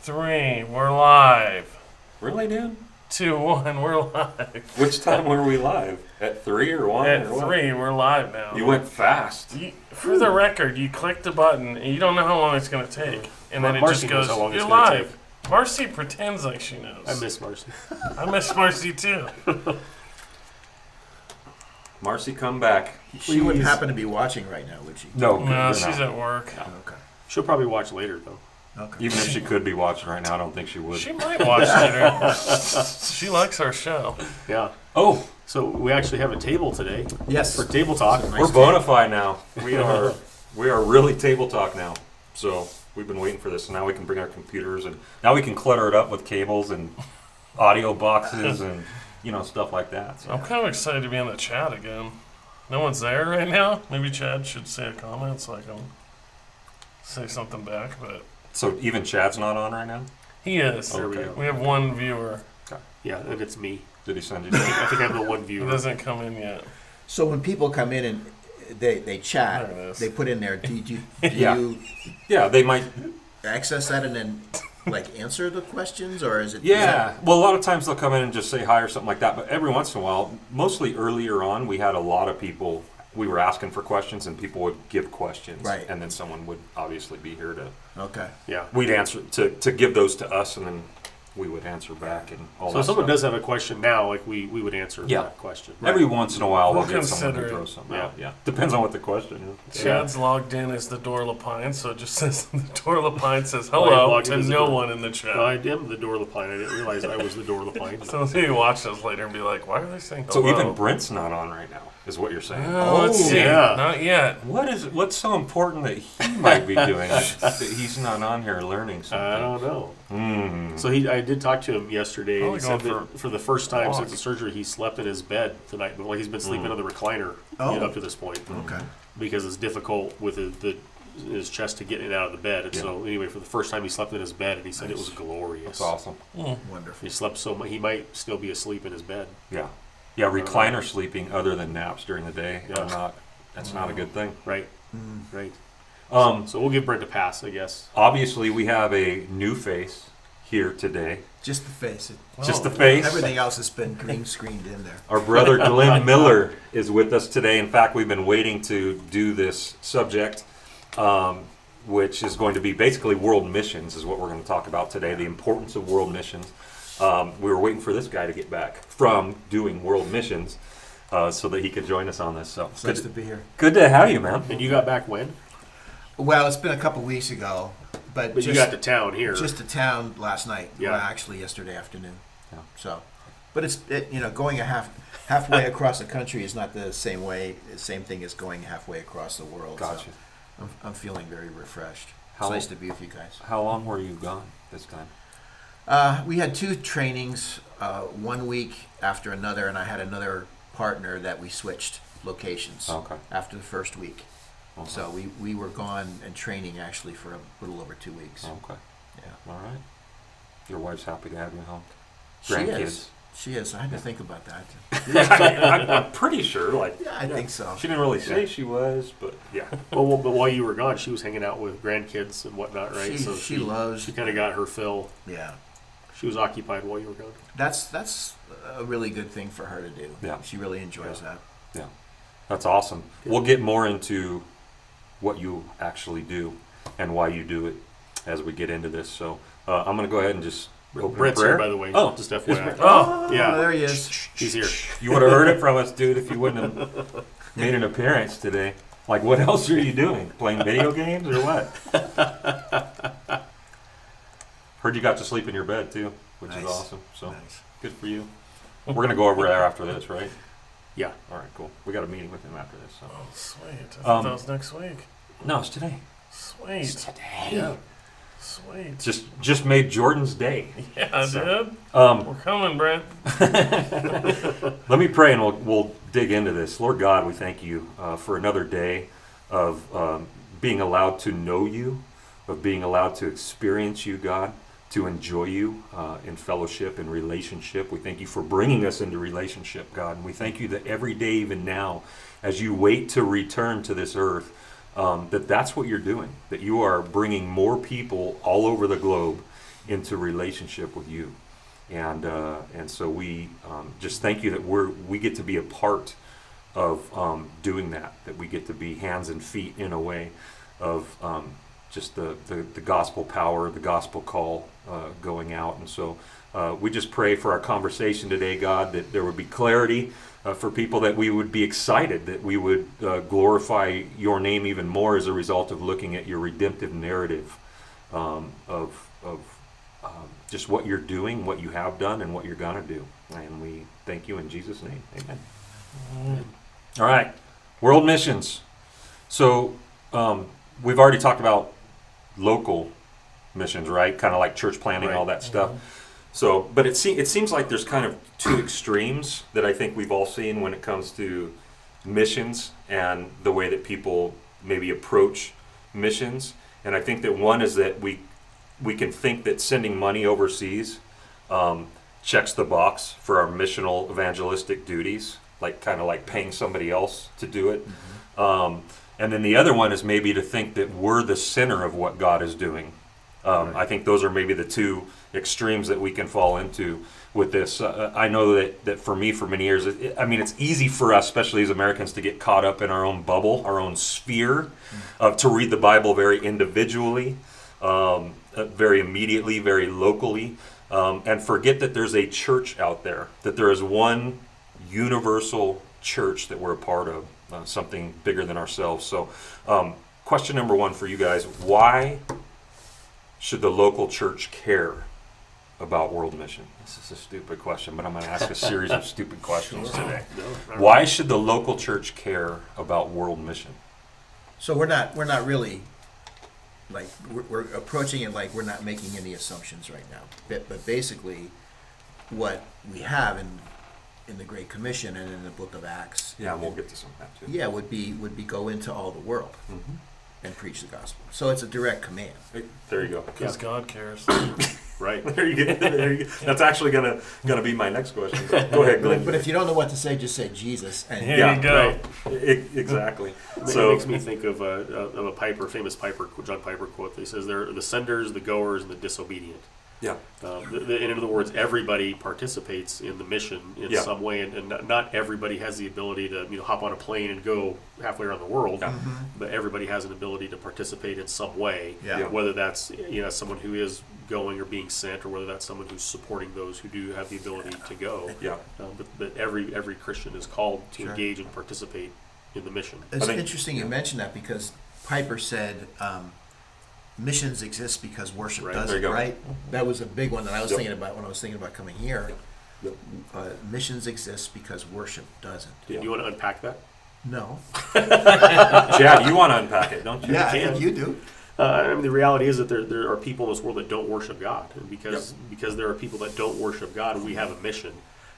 3, we're live. Really, dude? 2, 1, we're live. Which time were we live? At 3 or 1? At or what? 3, we're live now. You went fast. For the record, you click the button and you don't know how long it's going to take. And then it Marcy just knows goes, how long it's you're gonna live. Marcy pretends like she knows. I miss Marcy. I miss Marcy too. Marcy, come back. She wouldn't happen to be watching right now, would she? No, No, you're she's not. at work. Okay. She'll probably watch later, though. Okay. Even if she could be watching right now, I don't think she would. She might watch later. She likes our show. Yeah. Oh, So we actually have a table today Yes. for table talk. Nice we're bona fide now. We are really table talk now. So we've been waiting for this. So now we can bring our computers and now we can clutter it up with cables and audio boxes and stuff like that. So. I'm kind of excited to be in the chat again. No one's there right now. Maybe Chad should say a comment so I can say something back. But So even Chad's not on right now? he is. There we Okay. go. We have one viewer. Yeah, and it's me. Did he send you? I think I'm the one He viewer. doesn't come in yet. So when people come in and they chat, There it is. they put in there, do Yeah. you Yeah, they might. access that and then answer the questions, or is it? Yeah. Well, a lot of times they'll come in and just say hi or something like that. But every once in a while, mostly earlier on, we had a lot of people. We were asking for questions, and people would give questions, Right. and then someone would obviously be here to. Okay. Yeah. We'd answer to give those to us, and then we would answer back and all So that if someone stuff. does have a question now, like we would answer Yeah. that question. Every once in a while, we'll We'll get someone consider who it. throws something Yeah. out. Yeah, depends on what the question is. Chad's logged in as the Door Lapine, so it just says the Door Lapine says Well, you're hello logged to in as the no Door- one in the chat. No, I am the door lapine. I didn't realize I was the door lapine. So maybe watch us later and be like, why are they saying So hello? even Brent's not on right now, is what you're saying. Let's see. yeah. Not yet. What's so important that he might be doing that he's not on here learning something? I don't know. Hmm. So I did talk to him yesterday, and Probably he said going that for the first time walk. since the surgery, he slept in his bed tonight. Well, he's been sleeping on the recliner Oh. up to this point Okay. because it's difficult with his chest to get it out of the bed. And Yeah. so anyway, for the first time, he slept in his bed, and he said it was glorious. That's awesome. Wonderful. He slept so much, he might still be asleep in his bed. Yeah. Yeah, recliner sleeping other than naps during the day Yeah. that's not a good thing. Right, right. Um, So we'll give Brent a pass, I guess. obviously we have a new face here today. Just the face. Just the face. Everything else has been green screened in there. Our brother Glenn Miller is with us today. In fact, we've been waiting to do this subject, which is going to be basically world missions is what we're going to talk about today, the importance of world missions. We were waiting for this guy to get back from doing world missions so that he could join us on this. So It's nice to be here. good to have you, man. And you got back when? Well, it's been a couple weeks ago, but But you got to town here. just to town last night. Yeah. Well, actually yesterday afternoon. Yeah. So, but going halfway across the country is not the same thing as going halfway across the world. Gotcha. So I'm feeling very refreshed. How- It's nice to be with you guys. How long were you gone this time? We had 2 trainings, 1 week after another, and I had another partner that we switched locations Okay. after the first week. Okay. So we were gone and training actually for a little over 2 weeks. Okay. Yeah. All right. Your wife's happy to have you home. She Grandkids. is. She is. I had to think about that. I'm pretty sure. Yeah, I think so. She didn't really say she was, but yeah. Well, but while you were gone, she was hanging out with grandkids and whatnot, right? She loves. She kind of got her fill. Yeah. She was occupied while you were gone. That's a really good thing for her to do. Yeah. She really enjoys that. Yeah, that's awesome. We'll get more into what you actually do and why you do it as we get into this. So I'm going to go ahead and just open Brett's in prayer. here, by the way. Oh, Just is FYI. Brett- Oh, Yeah. There he is. He's here. You would have heard it from us, dude, if you wouldn't have made an appearance today. Like, what else are you doing? Playing video games or what? Heard you got to sleep in your bed too, which is Nice. awesome. So Nice. good for you. We're going to go over there after this, right? Yeah. All right, cool. We got a meeting with him after this. So. Oh, sweet. I thought Um, that was next week. No, it's today. Sweet. Today. Yeah. Sweet. Just made Jordan's day. Yeah, So, dude. Um, We're coming, Brent. let me pray and we'll dig into this. Lord God, we thank you for another day of being allowed to know you, of being allowed to experience you, God, to enjoy you in fellowship and relationship. We thank you for bringing us into relationship, God. And we thank you that every day, even now, as you wait to return to this earth, that's what you're doing, that you are bringing more people all over the globe into relationship with you. And so we just thank you that we get to be a part of doing that we get to be hands and feet in a way of just the gospel power, the gospel call going out. And so we just pray for our conversation today, God, that there would be clarity for people, that we would be excited, that we would glorify your name even more as a result of looking at your redemptive narrative of just what you're doing, what you have done, and what you're going to do. And we thank you in Jesus' name. Amen. All right. World missions. So we've already talked about local missions, right? Kind of like church planting, Right. all that stuff. So, but it seems like there's kind of two extremes that I think we've all seen when it comes to missions and the way that people maybe approach missions. And I think that one is that we can think that sending money overseas checks the box for our missional evangelistic duties, kind of like paying somebody else to do it. And then the other one is maybe to think that we're the center of what God is doing. I think those are maybe the two extremes that we can fall into with this. I know that for me, for many years, it's easy for us, especially as Americans, to get caught up in our own bubble, our own sphere, to read the Bible very individually, very immediately, very locally, and forget that there's a church out there, that there is one universal church that we're a part of, something bigger than ourselves. So question number one for you guys: why should the local church care about world mission? This is a stupid question, but I'm going to ask a series of stupid questions today. Why should the local church care about world mission? So we're not really, like, we're approaching it like we're not making any assumptions right now. But basically, what we have in the Great Commission and in the Book of Acts, Yeah, and we'll get to some of that too. yeah, would be go into all the world and preach the gospel. So it's a direct command. There you go. Because God cares. Right. There you go. There you go. That's actually gonna be my next question. Go ahead, Glenn. But if you don't know what to say, just say Jesus. And Here you go. Right. Exactly. It makes me think of a famous John Piper quote that says, "They're the senders, the goers, and the disobedient." Yeah. In other words, everybody participates in the mission in some way, and not everybody has the ability to hop on a plane and go halfway around the world, but everybody has an ability to participate in some way, whether that's someone who is going or being sent, or whether that's someone who's supporting those who do have the ability to go. Yeah. But every Christian is called to engage and participate in the mission. It's interesting you mentioned that, because Piper said missions exist because worship Right. doesn't, There you go. right? That was a big one that I was Yep. thinking about when I was thinking about coming here. Yep. Missions exist because worship doesn't. Do you want to unpack that? No. Chad, you want to unpack it, don't you? Yeah, can. you do. The reality is that there are people in this world that don't worship God, and because there are people that don't worship God, we have a mission.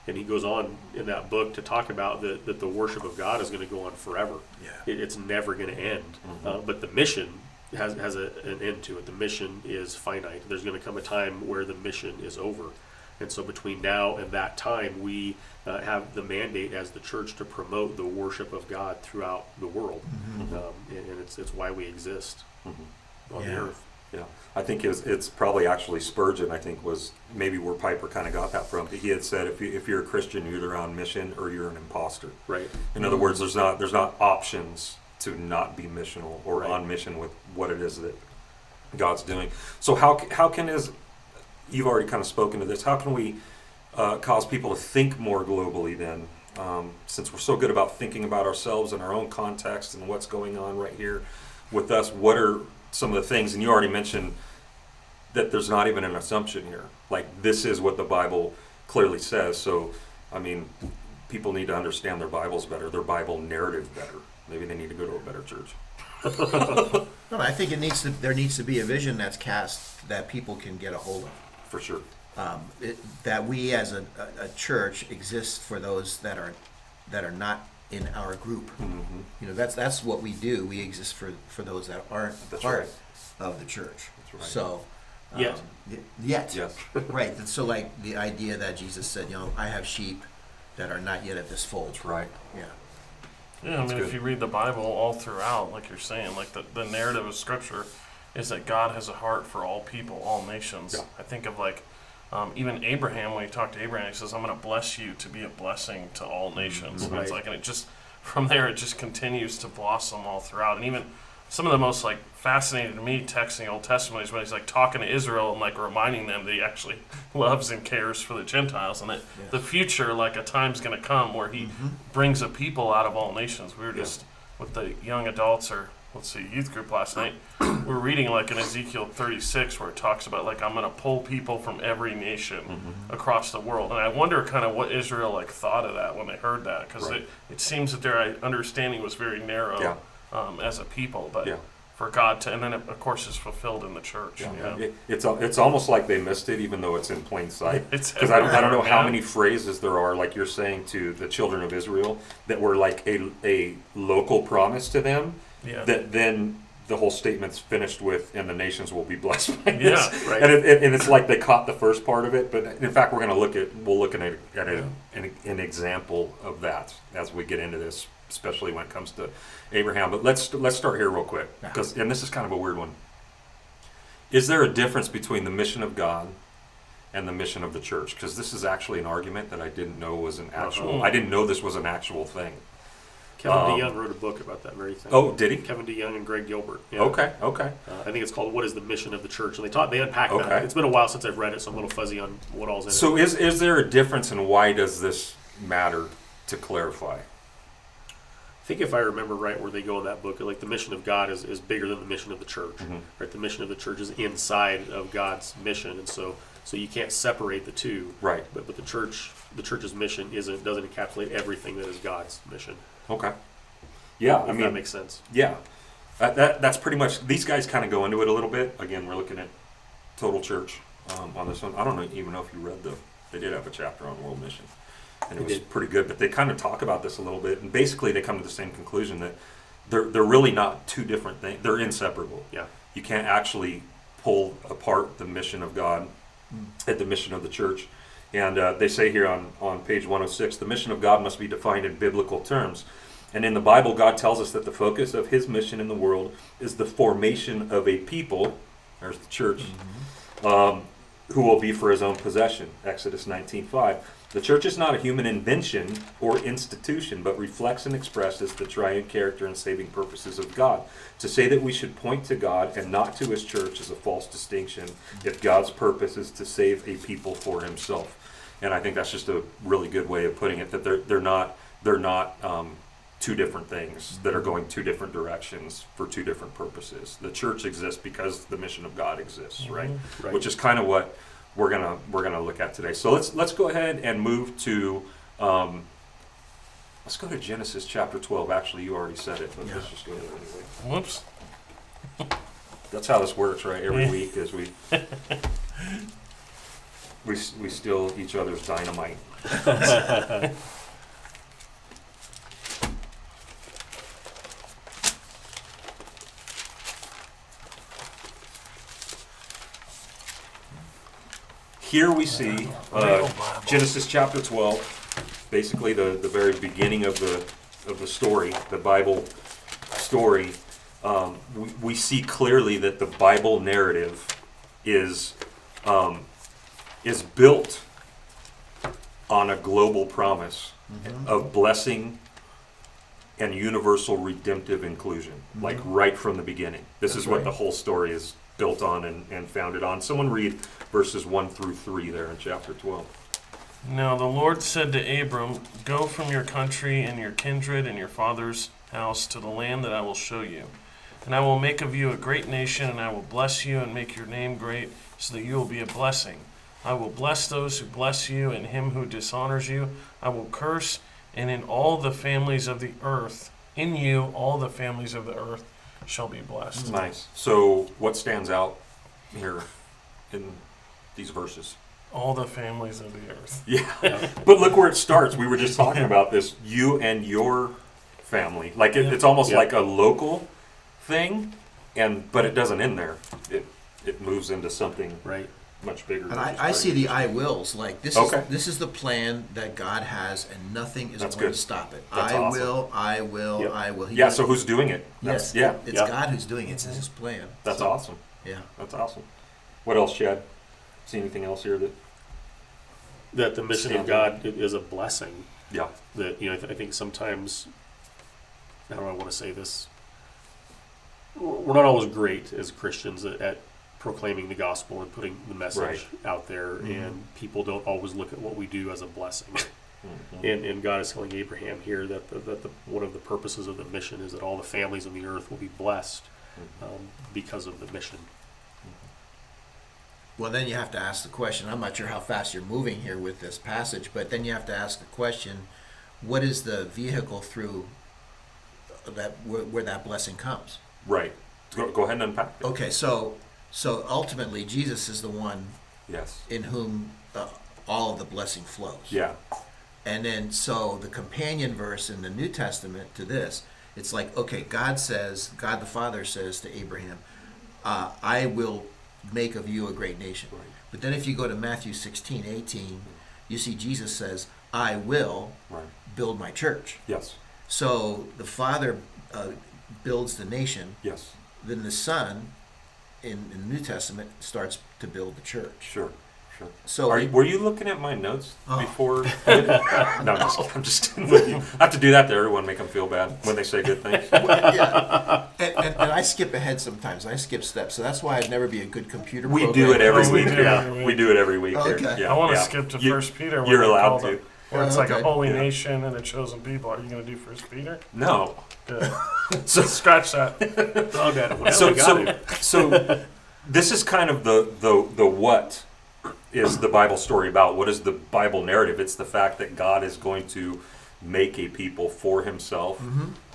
And he goes on in that book to talk about that the worship of God is going to go on forever. Yeah. It's never going to end. But the mission has an end to it. The mission is finite. There's going to come a time where the mission is over. And so between now and that time, we have the mandate as the church to promote the worship of God throughout the world. And it's why we exist on the earth. Yeah, I think it's probably actually Spurgeon, I think, was maybe where Piper kind of got that from. He had said, if you're a Christian, you're either on mission or you're an imposter. Right. In other words, there's not options to not be missional or Right. on mission with what it is that God's doing. So how can you've already kind of spoken to this, how can we cause people to think more globally then? Since we're so good about thinking about ourselves and our own context and what's going on right here with us, what are some of the things? And you already mentioned that there's not even an assumption here. Like, this is what the Bible clearly says. So, people need to understand their Bibles better, their Bible narrative better. Maybe they need to go to a better church. No, I think there needs to be a vision that's cast that people can get a hold of. For sure. That we as a church exist for those that are not in our group. That's what we do. We exist for those that aren't part of the church. That's right. So Yet. Yet. Yes. Right. And so, like, the idea that Jesus said, I have sheep that are not yet at this fold. That's right. Yeah. Yeah, I mean, if you read the Bible all throughout, like you're saying, like the narrative of Scripture is that God has a heart for all people, all nations. Yeah. I think of like even Abraham, when he talked to Abraham, he says, I'm going to bless you to be a blessing to all nations. And it's Right. like, and it just, from there, it just continues to blossom all throughout. And even some of the most like fascinating to me texting Old Testaments when he's like talking to Israel and like reminding them that he actually loves and cares for the Gentiles, and that Yes. the future, like a time's going to come where he brings a people out of all nations. We were just with the young adults, or let's see, youth group last night. We're reading like in Ezekiel 36 where it talks about like I'm going to pull people from every nation across the world, and I wonder kind of what Israel like thought of that when they heard that, because Right. it seems that their understanding was very narrow. Yeah. As a people, but Yeah. for God to, and then it, of course, is fulfilled in the church. Yeah. Yeah. It's almost like they missed it, even though it's in plain sight. It's Because I don't know everywhere, how man. many phrases there are, like you're saying to the children of Israel, that were like a local promise to them. Yeah. That then the whole statement's finished with, and the nations will be blessed by Yeah, this. right. And it's like they caught the first part of it, but in fact, we'll look at an example of that as we get into this, especially when it comes to Abraham. But let's start here real quick, and this is kind of a weird one. Is there a difference between the mission of God and the mission of the church? Because this is actually an argument that I didn't know was an actual. I didn't know this was an actual thing. Kevin DeYoung wrote a book about that very thing. Oh, did he? Kevin DeYoung and Greg Gilbert. Yeah. Okay. I think it's called "What is the Mission of the Church?" And they unpack Okay. that. It's been a while since I've read it, so I'm a little fuzzy on what all's in it. So is there a difference, and why does this matter to clarify? I think if I remember right, where they go in that book, like the mission of God is bigger than the mission of the church. Right? The mission of the church is inside of God's mission, and so you can't separate the two. Right. But the church's mission doesn't encapsulate everything that is God's mission. Okay. Yeah, If that makes sense. Yeah, that's pretty much. These guys kind of go into it a little bit. Again, we're looking at Total Church on this one. I don't even know if you read they did have a chapter on world mission, and it was pretty good. But they kind of talk about this a little bit, and basically they come to the same conclusion that they're really not two different things. They're inseparable. Yeah. You can't actually pull apart the mission of God and the mission of the church. And they say here on page 106, the mission of God must be defined in biblical terms. And in the Bible, God tells us that the focus of his mission in the world is the formation of a people, there's the church, who will be for his own possession, Exodus 19:5. The church is not a human invention or institution, but reflects and expresses the triune character and saving purposes of God. To say that we should point to God and not to his church is a false distinction if God's purpose is to save a people for himself. And I think that's just a really good way of putting it, that they're not two different things that are going two different directions for two different purposes. The church exists because the mission of God exists, right? Right. Which is kind of what we're gonna look at today. So let's go ahead and move to let's go to Genesis chapter 12. Actually, you already said it, but let's just go there anyway. Whoops. That's how this works, right? Every week is we steal each other's dynamite. Here we see Genesis chapter 12, basically the very beginning of the story, the Bible story. We see clearly that the Bible narrative is built on a global promise of blessing and universal redemptive inclusion, like right from the beginning. This is what the whole story is built on and founded on. Someone read verses 1 through 3 there in chapter 12. Now the Lord said to Abram, go from your country and your kindred and your father's house to the land that I will show you. And I will make of you a great nation, and I will bless you and make your name great, so that you will be a blessing. I will bless those who bless you, and him who dishonors you I will curse, and in all the families of the earth, in you all the families of the earth shall be blessed. Nice. So what stands out here in these verses? All the families of the earth. Yeah. But look where it starts. We were just talking about this, you and your family. Like it's almost like a local thing, but it doesn't end there. It moves into something Right. much bigger. And than just I see the creation. I wills, like Okay. this is the plan that God has, and nothing is That's going good. to stop it. That's I awesome. will, I will, Yep. I will. He Yeah. does- So who's doing it? yes, Yeah. it's Yeah. God who's doing it. It's His plan. That's So, awesome. Yeah. That's awesome. What else, Chad? See anything else here That the mission of Stand out. God is a blessing. Yeah. That I think sometimes, how do I want to say this? We're not always great as Christians at proclaiming the gospel and putting the message out there, and people don't always look at what we do as a blessing. And God is telling Abraham here that one of the purposes of the mission is that all the families on the earth will be blessed because of the mission. Well, then you have to ask the question. I'm not sure how fast you're moving here with this passage, but then you have to ask the question: what is the vehicle through that where that blessing comes? Right. Go ahead and unpack it. Okay, so ultimately, Jesus is the one Yes. in whom all of the blessing flows. Yeah. And then, so the companion verse in the New Testament to this, it's like, okay, God the Father says to Abraham, I will make of you a great nation. Right. But then if you go to Matthew 16:18, you see Jesus says, I will Right. build my church. Yes. So the Father builds the nation, Yes. then the Son in the New Testament starts to build the church. Sure. Sure. So Were you looking at my notes Oh. before? No, I'm just with you. I have to do that to everyone, make them feel bad when they say good things. yeah. And I skip ahead sometimes. I skip steps. So that's why I'd never be a good computer We programmer. do it every Oh, we week. do it Yeah, every week. we do it every week. Okay. Here. Yeah, I want to yeah. skip to You- First Peter. Where You're they allowed call to. it- Where it's like Okay. a holy Yeah. nation and a chosen people. Are you going to do First Peter? No. Good. So Scratch that. Oh, Dad, well, so we got it. so this is kind of the what is the Bible story about? What is the Bible narrative? It's the fact that God is going to make a people for Himself,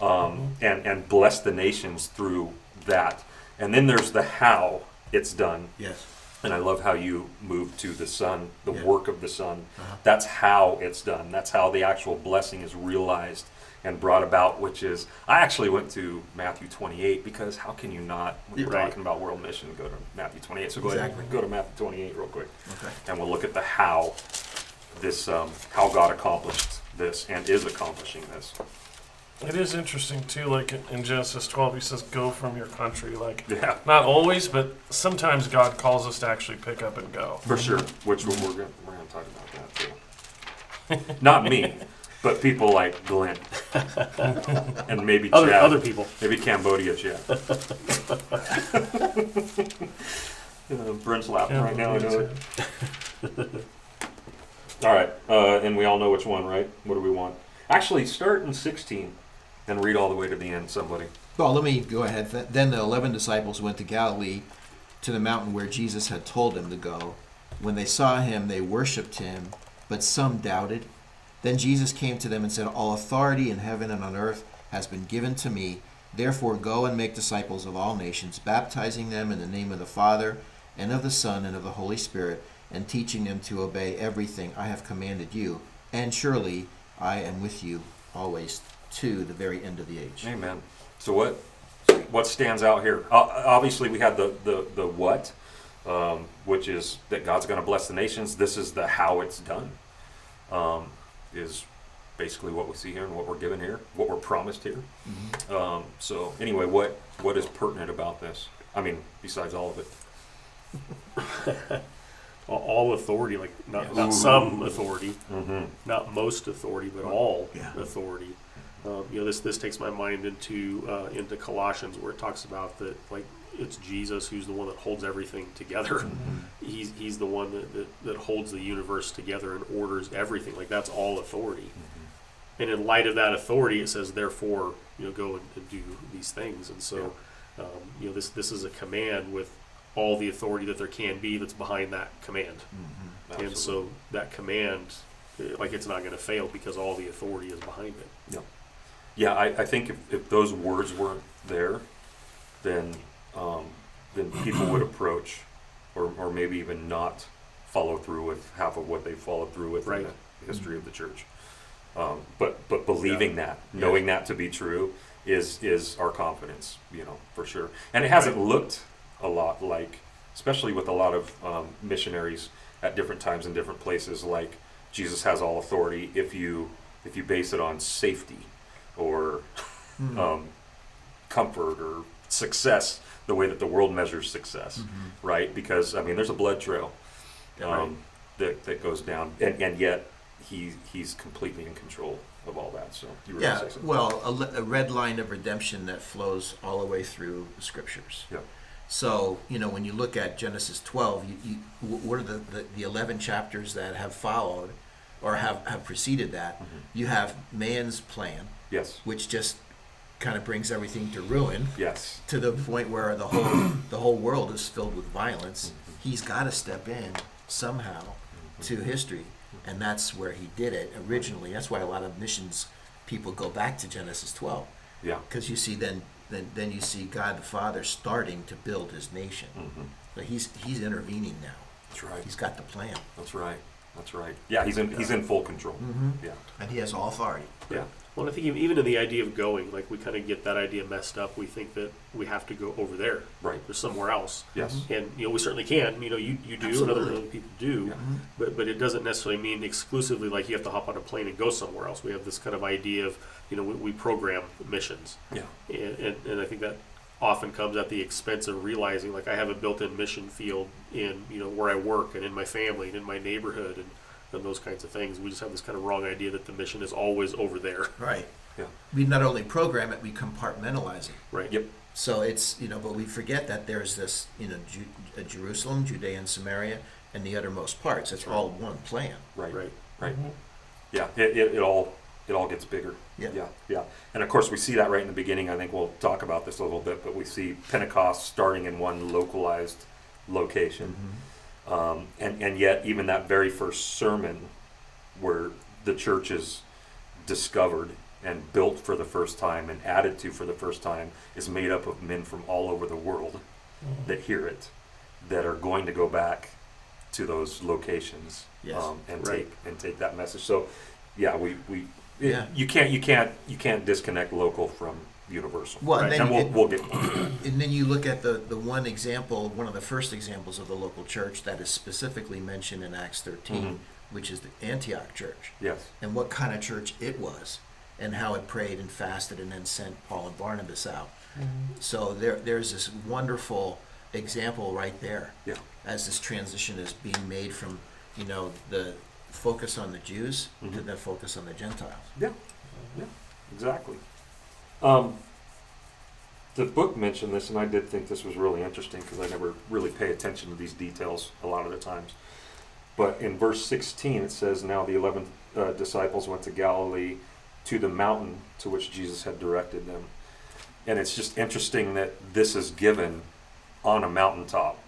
and bless the nations through that. And then there's the how it's done. Yes. And I love how you moved to the Son, the Yeah. work of the Son. Uh-huh. That's how it's done. That's how the actual blessing is realized and brought about, which is, I actually went to Matthew 28 because how can you not, when you're Right. talking about world mission, go to Matthew 28. So go Exactly. ahead, go to Matthew 28 real quick. Okay. And we'll look at the how, this, how God accomplished this and is accomplishing this. It is interesting too. Like in Genesis 12, He says, "Go from your country." Like Yeah, not always, but sometimes God calls us to actually pick up and go. for sure. Which we're gonna talk about that too. Not me, but people like Glenn and maybe Chad. Other people. Maybe Cambodia, Chad. Brent's laughing right now. I know it. All right, and we all know which one, right? What do we want? Actually, start in 16 and read all the way to the end, somebody. Well, let me go ahead. Then the 11 disciples went to Galilee, to the mountain where Jesus had told them to go. When they saw Him, they worshipped Him, but some doubted. Then Jesus came to them and said, All authority in heaven and on earth has been given to me. Therefore go and make disciples of all nations, baptizing them in the name of the Father, and of the Son, and of the Holy Spirit, and teaching them to obey everything I have commanded you. And surely I am with you always to the very end of the age. Amen. So what stands out here? Obviously, we had the what, which is that God's going to bless the nations. This is the how it's done. Is basically what we see here and what we're given here, what we're promised here. Mm-hmm. So anyway, what is pertinent about this? I mean, besides all of it. All authority, like Yes. not some authority, Mm-hmm. not most authority, but all Yeah. authority. This takes my mind into Colossians, where it talks about that, like, it's Jesus who's the one that holds everything together. He's the one that holds the universe together and orders everything. Like, that's all authority. And in light of that authority, it says, therefore, go and do these things. And so, this is a command with all the authority that there can be that's behind that command. Mm-hmm. And so that command, like, it's not going to fail because all the authority is behind it. Yeah, I think if those words weren't there, then people would approach, or maybe even not follow through with half of what they followed through with Right. in the history of the church. But believing that, knowing that to be true, is our confidence, for sure. And it hasn't looked a lot like especially with a lot of missionaries at different times in different places, like Jesus has all authority. If you base it on safety or comfort or success, the way that the world measures success, right? Because I mean, there's a blood trail that goes down, and yet he's completely in control of all that. So you were gonna say something. Well, a red line of redemption that flows all the way through the scriptures. Yeah. So, when you look at Genesis 12, what are the 11 chapters that have followed or have preceded that? You have man's plan, Yes. which just kind of brings everything to ruin, Yes. to the point where the whole world is filled with violence. He's got to step in somehow to history, and that's where he did it originally. That's why a lot of missions people go back to Genesis 12, Yeah. because you see then you see God the Father starting to build his nation. But he's intervening now. That's right. He's got the plan, That's right. That's right. Yeah, he's in full control. Yeah. and he has all authority. Yeah. Well, I think even in the idea of going, like we kind of get that idea messed up. We think that we have to go over there, Right. or somewhere else. Yes. And we certainly can. You do, and Absolutely. other people do. But it doesn't necessarily mean exclusively like you have to hop on a plane and go somewhere else. We have this kind of idea of we program missions, Yeah. and I think that often comes at the expense of realizing like I have a built-in mission field in where I work and in my family and in my neighborhood and those kinds of things. We just have this kind of wrong idea that the mission is always over there. Right. Yeah. We not only program it, we compartmentalize it. Right. Yep. So it's, but we forget that there's this, Jerusalem, Judea and Samaria, and the uttermost parts. It's all one plan. Right. Right. Right. Yeah. It all gets bigger. Yeah. Yeah. Yeah. And of course, we see that right in the beginning. I think we'll talk about this a little bit, but we see Pentecost starting in one localized location. And yet, even that very first sermon where the church is discovered and built for the first time and added to for the first time is made up of men from all over the world that hear it, that are going to go back to those locations Yes. and Right. take that message. So, yeah, Yeah. you can't disconnect local from universal. Well, and right? then And we'll get And then you look at the one example, one of the first examples of the local church that is specifically mentioned in Acts 13, which is the Antioch Church, yes. and what kind of church it was, and how it prayed and fasted and then sent Paul and Barnabas out. So there's this wonderful example right there, Yeah. as this transition is being made from, the focus on the Jews to the focus on the Gentiles. Yeah, yeah, exactly. The book mentioned this, and I did think this was really interesting because I never really pay attention to these details a lot of the times. But in verse 16, it says, "Now the 11 disciples went to Galilee, to the mountain to which Jesus had directed them." And it's just interesting that this is given on a mountaintop.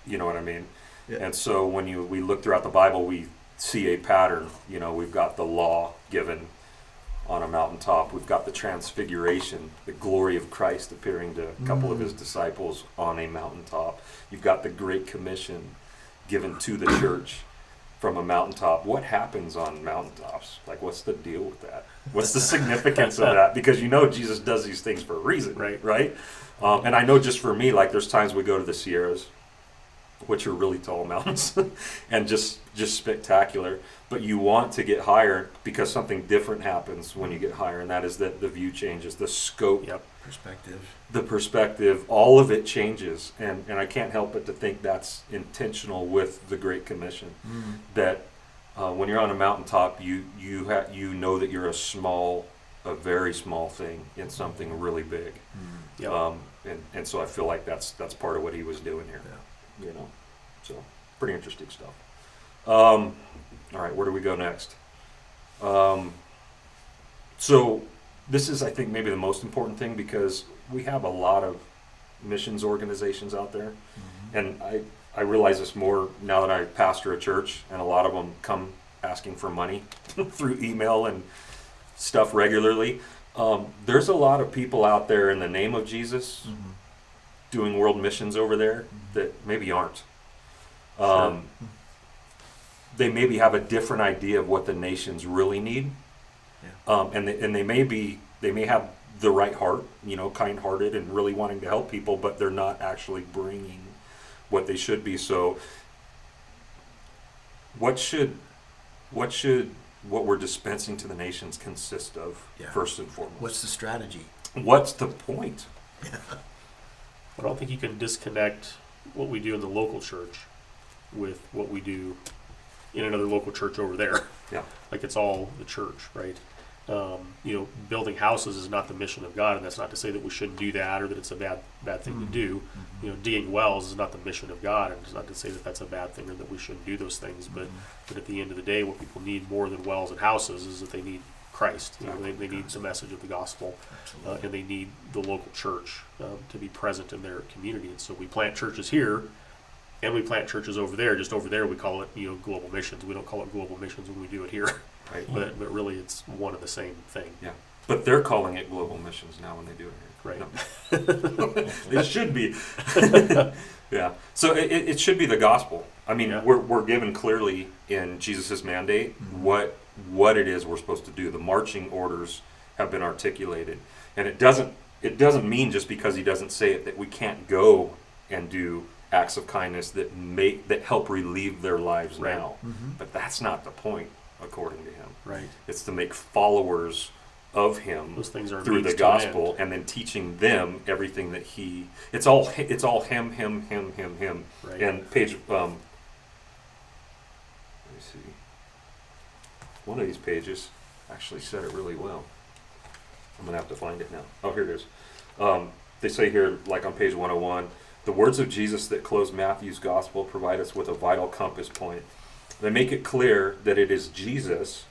You know what I mean? Yeah. And so when we look throughout the Bible, we see a pattern. We've got the law given on a mountaintop. We've got the transfiguration, the glory of Christ appearing to a couple of his disciples on a mountaintop. You've got the Great Commission given to the church from a mountaintop. What happens on mountaintops? Like, what's the deal with that? What's the significance of that? Because Jesus does these things for a reason, right? And I know just for me, like there's times we go to the Sierras, which are really tall mountains and just spectacular. But you want to get higher because something different happens when you get higher, and that is that the view changes, the scope, Perspective. the perspective, all of it changes. And I can't help but to think that's intentional with the Great Commission. That when you're on a mountaintop, you know that you're a very small thing in something really big. And so I feel like that's part of what he was doing here. So pretty interesting stuff. All right, where do we go next? So this is, I think, maybe the most important thing, because we have a lot of missions organizations out there, and I realize this more now that I pastor a church, and a lot of them come asking for money through email and stuff regularly. There's a lot of people out there in the name of Jesus doing world missions over there that maybe aren't. They maybe have a different idea of what the nations really need, and they may have the right heart, kind-hearted and really wanting to help people, but they're not actually bringing what they should be. So what we're dispensing to the nations consist of, Yeah. first and foremost? What's the strategy? What's the point? I don't think you can disconnect what we do in the local church with what we do in another local church over there. Yeah. Like it's all the church, right? Building houses is not the mission of God, and that's not to say that we shouldn't do that or that it's a bad thing to do. Digging wells is not the mission of God, and it's not to say that that's a bad thing or that we shouldn't do those things. But at the end of the day, what people need more than wells and houses is that they need Christ. They need the message of the gospel, and they need the local church to be present in their community. And so we plant churches here, and we plant churches over there. Just over there, we call it global missions. We don't call it global missions when we do it here. Right. But really, it's one and the same thing. Yeah. But they're calling it global missions now when they do it here. Right. No. It should be. Yeah. So it should be the gospel. I mean, Yeah. we're given clearly in Jesus' mandate what it is we're supposed to do. The marching orders have been articulated, and it doesn't mean just because he doesn't say it that we can't go and do acts of kindness that help relieve their lives Right. now. But that's not the point, according to him. Right. It's to make followers of him Those things are a through means the to an gospel, end. and then teaching them everything that it's all him. Right. And page let me see, one of these pages actually said it really well. I'm gonna have to find it now. Oh, here it is. They say here, like on page 101, the words of Jesus that close Matthew's gospel provide us with a vital compass point. They make it clear that it is Jesus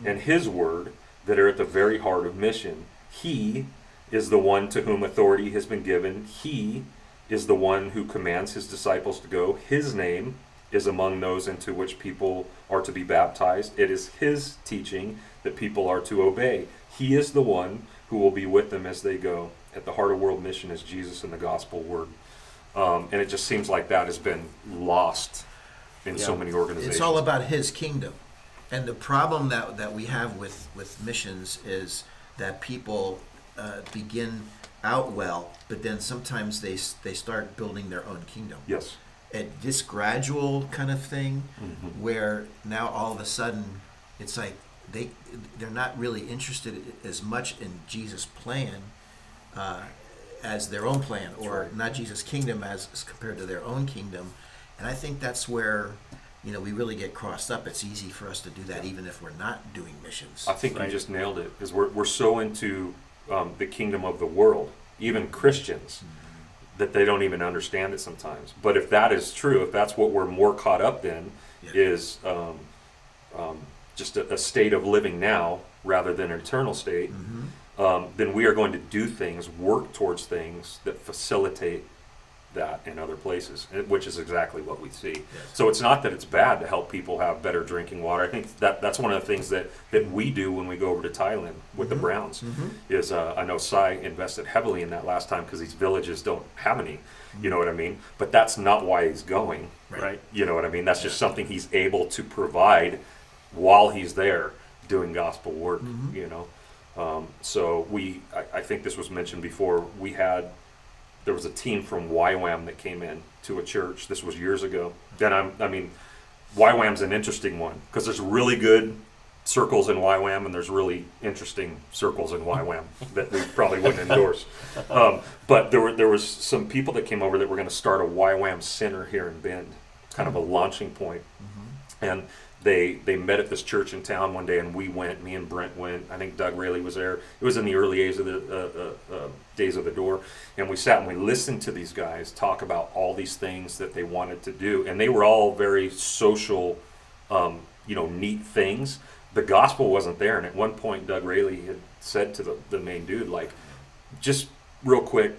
and his word that are at the very heart of mission. He is the one to whom authority has been given. He is the one who commands his disciples to go. His name is among those into which people are to be baptized. It is his teaching that people are to obey. He is the one who will be with them as they go. At the heart of world mission is Jesus and the gospel word. And it just seems like that has been lost in so Yeah. many organizations. It's all about his kingdom. And the problem that we have with missions is that people begin out well, but then sometimes they start building their own kingdom. Yes. And this gradual kind of thing, where now all of a sudden it's like they're not really interested as much in Jesus' plan as their own plan, or right. not Jesus' kingdom as compared to their own kingdom. And I think that's where we really get crossed up. It's easy for us to do that even if we're not doing missions. I think Right. you just nailed it. Is we're so into the kingdom of the world, even Christians, that they don't even understand it sometimes. But if that is true, if that's what we're more caught up in, Yeah. is just a state of living now rather than an eternal state, then we are going to do things, work towards things that facilitate that in other places, which is exactly what we see. So it's not that it's bad to help people have better drinking water. I think that's one of the things that we do when we go over to Thailand with the Browns. Is I know Sai invested heavily in that last time because these villages don't have any. You know what I mean? But that's not why he's going. Right. You know what I mean? That's just something he's able to provide while he's there doing gospel work. You know, so I think this was mentioned before. There was a team from YWAM that came in to a church. This was years ago. Then YWAM's an interesting one because there's really good circles in YWAM and there's really interesting circles in YWAM that we probably wouldn't endorse. But there was some people that came over that were going to start a YWAM center here in Bend, kind of a launching point. And they met at this church in town one day, and we went. Me and Brent went. I think Doug Rayleigh was there. It was in the early days of the door, and we sat and we listened to these guys talk about all these things that they wanted to do, and they were all very social, neat things. The gospel wasn't there, and at one point, Doug Rayleigh had said to the main dude, like, just real quick,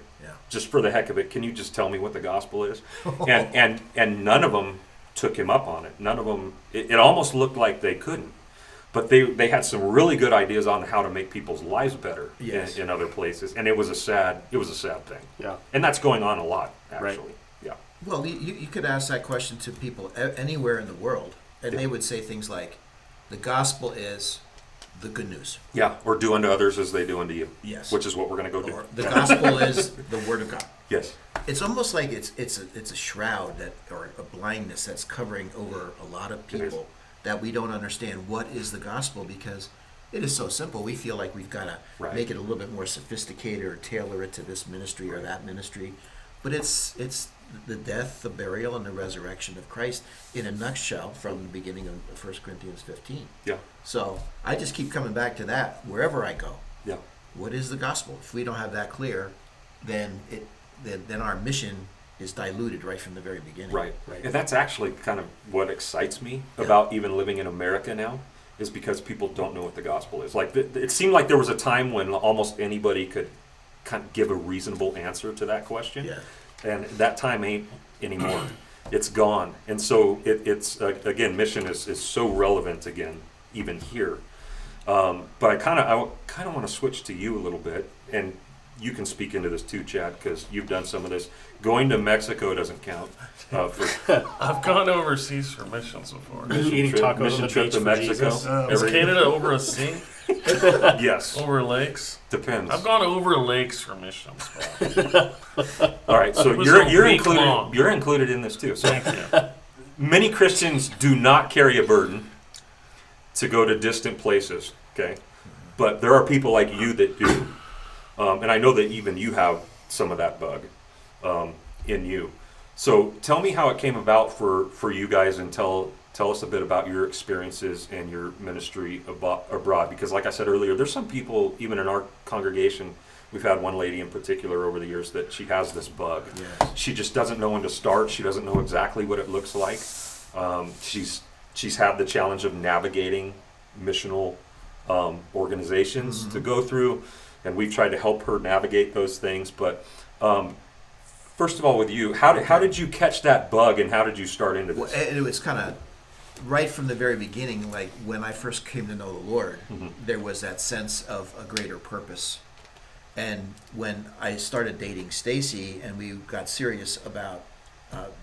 just for the heck of it, can you just tell me what the gospel is? And none of them took him up on it. None of them. It almost looked like they couldn't, but they had some really good ideas on how to make people's lives better in other places. And it was a sad thing. Yeah. And that's going on a lot, actually. Right. Yeah. Well, you could ask that question to people anywhere in the world, and they would say things like, the gospel is the good news. Yeah. Or do unto others as they do unto you. Yes. Which is what we're going to go do. Or the gospel is the word of God. Yes. It's almost like it's a shroud that, or a blindness that's covering over a lot of It is. people, that we don't understand what is the gospel, because it is so simple. We feel like we've got to Right. make it a little bit more sophisticated or tailor it to this ministry or that ministry, but it's the death, the burial, and the resurrection of Christ in a nutshell from the beginning of 1 Corinthians 15. Yeah. So I just keep coming back to that wherever I go. Yeah. What is the gospel? If we don't have that clear, then then our mission is diluted right from the very beginning. Right. Right. And that's actually kind of what excites me Yeah. about even living in America now, is because people don't know what the gospel is. Like, it seemed like there was a time when almost anybody could kind of give a reasonable answer to that question. Yeah. And that time ain't anymore. It's gone. And so it's again, mission is so relevant again, even here. But I kind of want to switch to you a little bit, and you can speak into this too, Chad, because you've done some of this. Going to Mexico doesn't count. For I've gone overseas for missions before. Eating tacos on mission the trip beach to for Mexico. Jesus. Is Canada over a sea? Yes, Over lakes? depends. I've gone over lakes for missions. Bob. All right, so It was you're a week included. long. You're included in this too. So Thank you. many Christians do not carry a burden to go to distant places. Okay, but there are people like you that do, and I know that even you have some of that bug in you. So tell me how it came about for you guys, and tell us a bit about your experiences and your ministry abroad. Because like I said earlier, there's some people even in our congregation. We've had one lady in particular over the years that she has this bug. Yes. She just doesn't know when to start. She doesn't know exactly what it looks like. She's had the challenge of navigating missional organizations to go through, and we've tried to help her navigate those things. But first of all, with you, how did you catch that bug, and how did you start into Well, this? it was kind of right from the very beginning. Like when I first came to know the Lord, there was that sense of a greater purpose. And when I started dating Stacy and we got serious about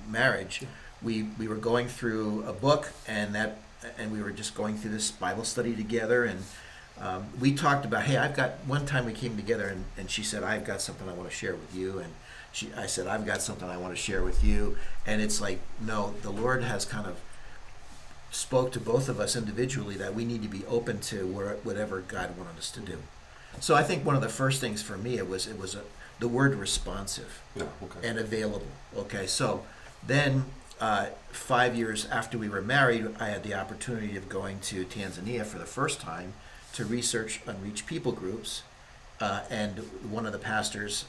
marriage, we were going through a book, and we were just going through this Bible study together, and we talked about, hey, one time we came together, and she said, I've got something I want to share with you, and I said, I've got something I want to share with you, and it's like, no, the Lord has kind of spoke to both of us individually that we need to be open to whatever God wanted us to do. So I think one of the first things for me, it was the word responsive Yeah, okay. and available. Okay, so then 5 years after we were married, I had the opportunity of going to Tanzania for the first time to research unreached people groups, and one of the pastors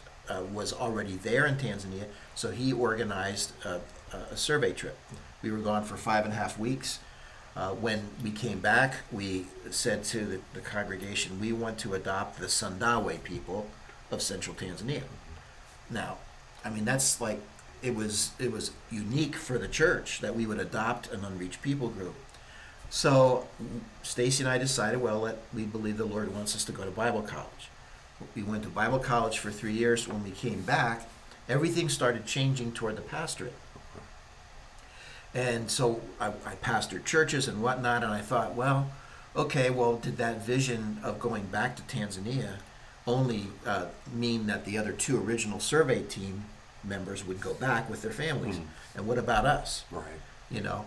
was already there in Tanzania, so he organized a survey trip. We were gone for 5.5 weeks. When we came back, we said to the congregation, we want to adopt the Sandawe people of central Tanzania. Now, I mean, that's like, it was unique for the church that we would adopt an unreached people group. So Stacy and I decided, well, we believe the Lord wants us to go to Bible college. We went to Bible college for 3 years. When we came back, everything started changing toward the pastorate. And so I pastored churches and whatnot, and I thought, well, okay, well, did that vision of going back to Tanzania only mean that the other 2 original survey team members would go back with their families? And what about us? Right. You know,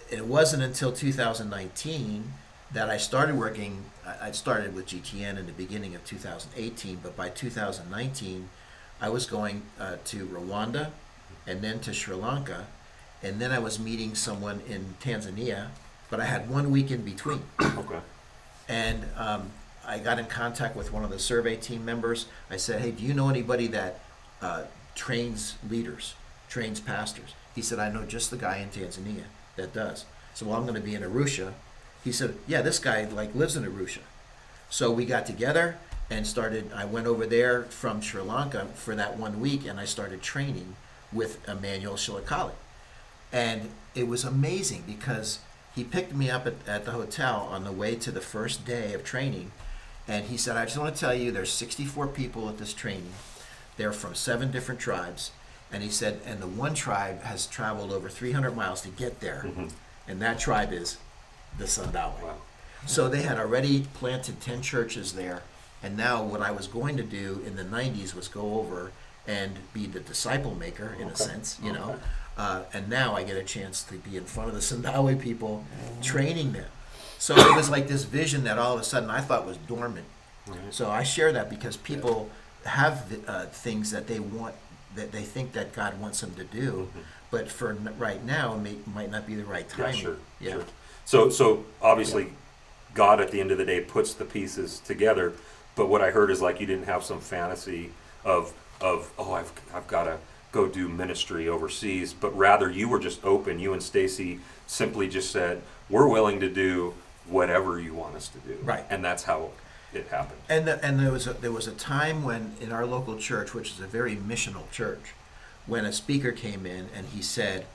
it wasn't until 2019 that I started working. I started with GTN in the beginning of 2018, but by 2019, I was going to Rwanda and then to Sri Lanka. And then I was meeting someone in Tanzania, but I had 1 week in between. Okay. And I got in contact with one of the survey team members. I said, hey, do you know anybody that trains leaders, trains pastors? He said, I know just the guy in Tanzania that does. So, well, I'm going to be in Arusha. He said, yeah, this guy lives in Arusha. So we got together and I went over there from Sri Lanka for that 1 week, and I started training with Emmanuel Shilikali. And it was amazing because he picked me up at the hotel on the way to the first day of training. And he said, I just want to tell you, there's 64 people at this training. They're from 7 different tribes. And he said, and the one tribe has traveled over 300 miles to get there. And that tribe is the Sandawe. Wow. So they had already planted 10 churches there. And now what I was going to do in the 90s was go over and be the disciple maker in a sense, you know. And now I get a chance to be in front of the Sindawi people, training them. So it was like this vision that all of a sudden I thought was dormant. Right. So I share that because people have things that they want, that they think that God wants them to do, but for right now, might not be the right Yeah, timing. sure, Yeah. sure. So obviously, God at the end of the day puts the pieces together. But what I heard is like you didn't have some fantasy of oh, I've got to go do ministry overseas, but rather you were just open. You and Stacy simply just said, we're willing to do whatever you want us to do. Right. And that's how it happened. And there was a time when in our local church, which is a very missional church, when a speaker came in and he said,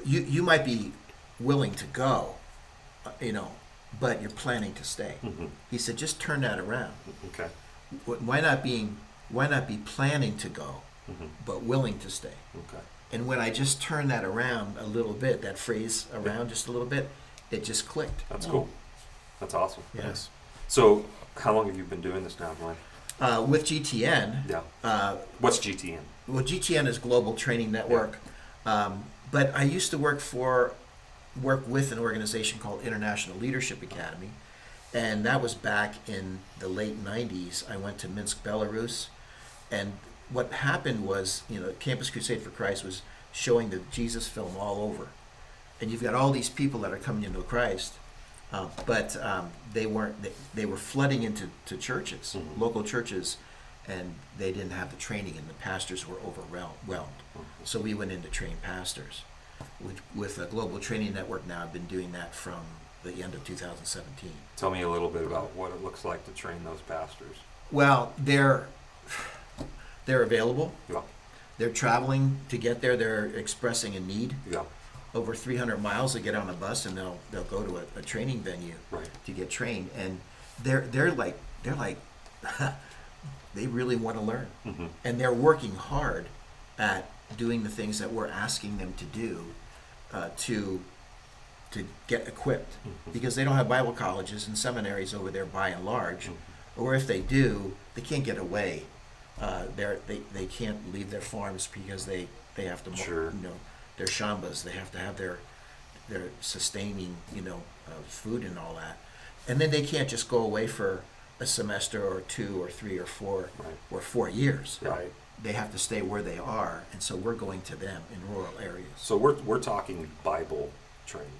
you might be willing to go, but you're planning to stay. He said, just turn that around. Okay. Why not be planning to go, but willing to stay? Okay. And when I just turned that around a little bit, that phrase around just a little bit, it just clicked. That's cool. That's awesome. Yes. So how long have you been doing this now, Glenn? With GTN, Yeah. What's GTN? well, GTN is Global Training Network, but I used to work with an organization called International Leadership Academy, and that was back in the late 90s. I went to Minsk, Belarus, and what happened was, Campus Crusade for Christ was showing the Jesus film all over, and you've got all these people that are coming into Christ, but they were flooding into churches, local churches, and they didn't have the training, and the pastors were overwhelmed. So we went in to train pastors. With a Global Training Network now, I've been doing that from the end of 2017. Tell me a little bit about what it looks like to train those pastors. Well, they're available. Yeah. They're traveling to get there. They're expressing a need. Yeah. Over 300 miles, they get on a bus and they'll go to a training venue Right. to get trained. And they're like they really want to learn, and they're working hard at doing the things that we're asking them to do to get equipped, because they don't have Bible colleges and seminaries over there by and large, or if they do, they can't get away. They can't leave their farms because they have to, Sure. their shambas. They have to have their sustaining, food and all that, and then they can't just go away for a semester or 2 or 3 or 4 Right. or 4 years. Right. They have to stay where they are, and so we're going to them in rural areas. So we're talking Bible training.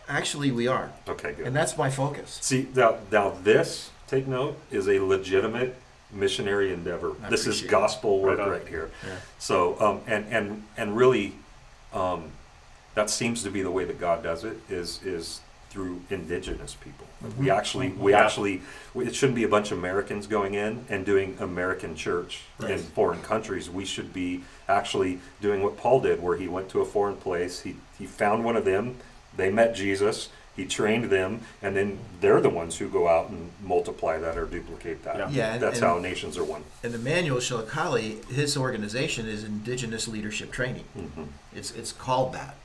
Actually, we are, Okay, good. and that's my focus. See, now this, take note, is a legitimate missionary endeavor. I This is appreciate gospel work Right on. right here. Yeah. So, and really, that seems to be the way that God does it, is through indigenous people. We actually, it shouldn't be a bunch of Americans going in and doing American church in Right. foreign countries. We should be actually doing what Paul did, where he went to a foreign place, he found one of them, they met Jesus, he trained them, and then they're the ones who go out and multiply that or duplicate that. Yeah. Yeah, That's and- how nations are won. And Emmanuel Shilakali, his organization is Indigenous Leadership Training. Mhm. It's called that.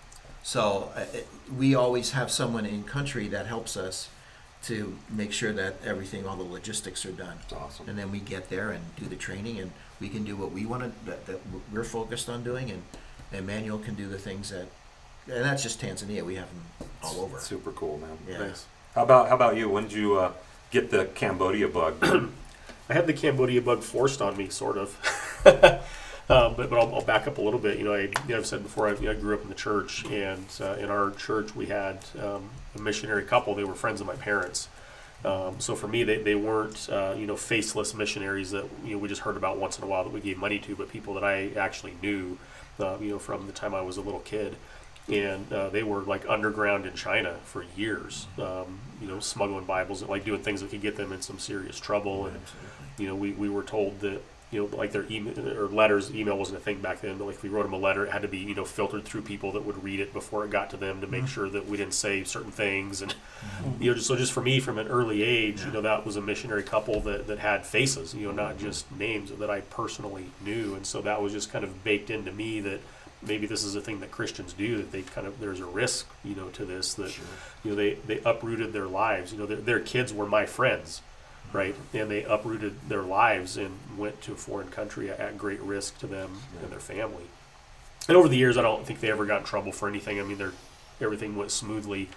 So we always have someone in country that helps us to make sure that everything, all the logistics are done. It's awesome. And then we get there and do the training, and we can do what we want to, that we're focused on doing, and Emmanuel can do the things that, and that's just Tanzania. We have them all over. Super cool, man. Yeah. Nice. How about you? When did you get the Cambodia bug? I had the Cambodia bug forced on me, sort of. But I'll back up a little bit. I've said before, I grew up in the church, and in our church we had a missionary couple. They were friends of my parents. So for me, they weren't faceless missionaries that we just heard about once in a while that we gave money to, but people that I actually knew, from the time I was a little kid. And they were like underground in China for years, smuggling Bibles and like doing things that could get them in some serious trouble. And we were told that like their email or letters, email wasn't a thing back then, but like if we wrote them a letter, it had to be filtered through people that would read it before it got to them to make sure that we didn't say certain things. And just for me from an early age, that was a missionary couple that had faces, not just names that I personally knew. And so that was just kind of baked into me that maybe this is a thing that Christians do, that they there's a risk, to this, that, Sure. they uprooted their lives. Their kids were my friends. right? And they uprooted their lives and went to a foreign country at great risk to them and their family. And over the years, I don't think they ever got in trouble for anything. I mean, everything went smoothly,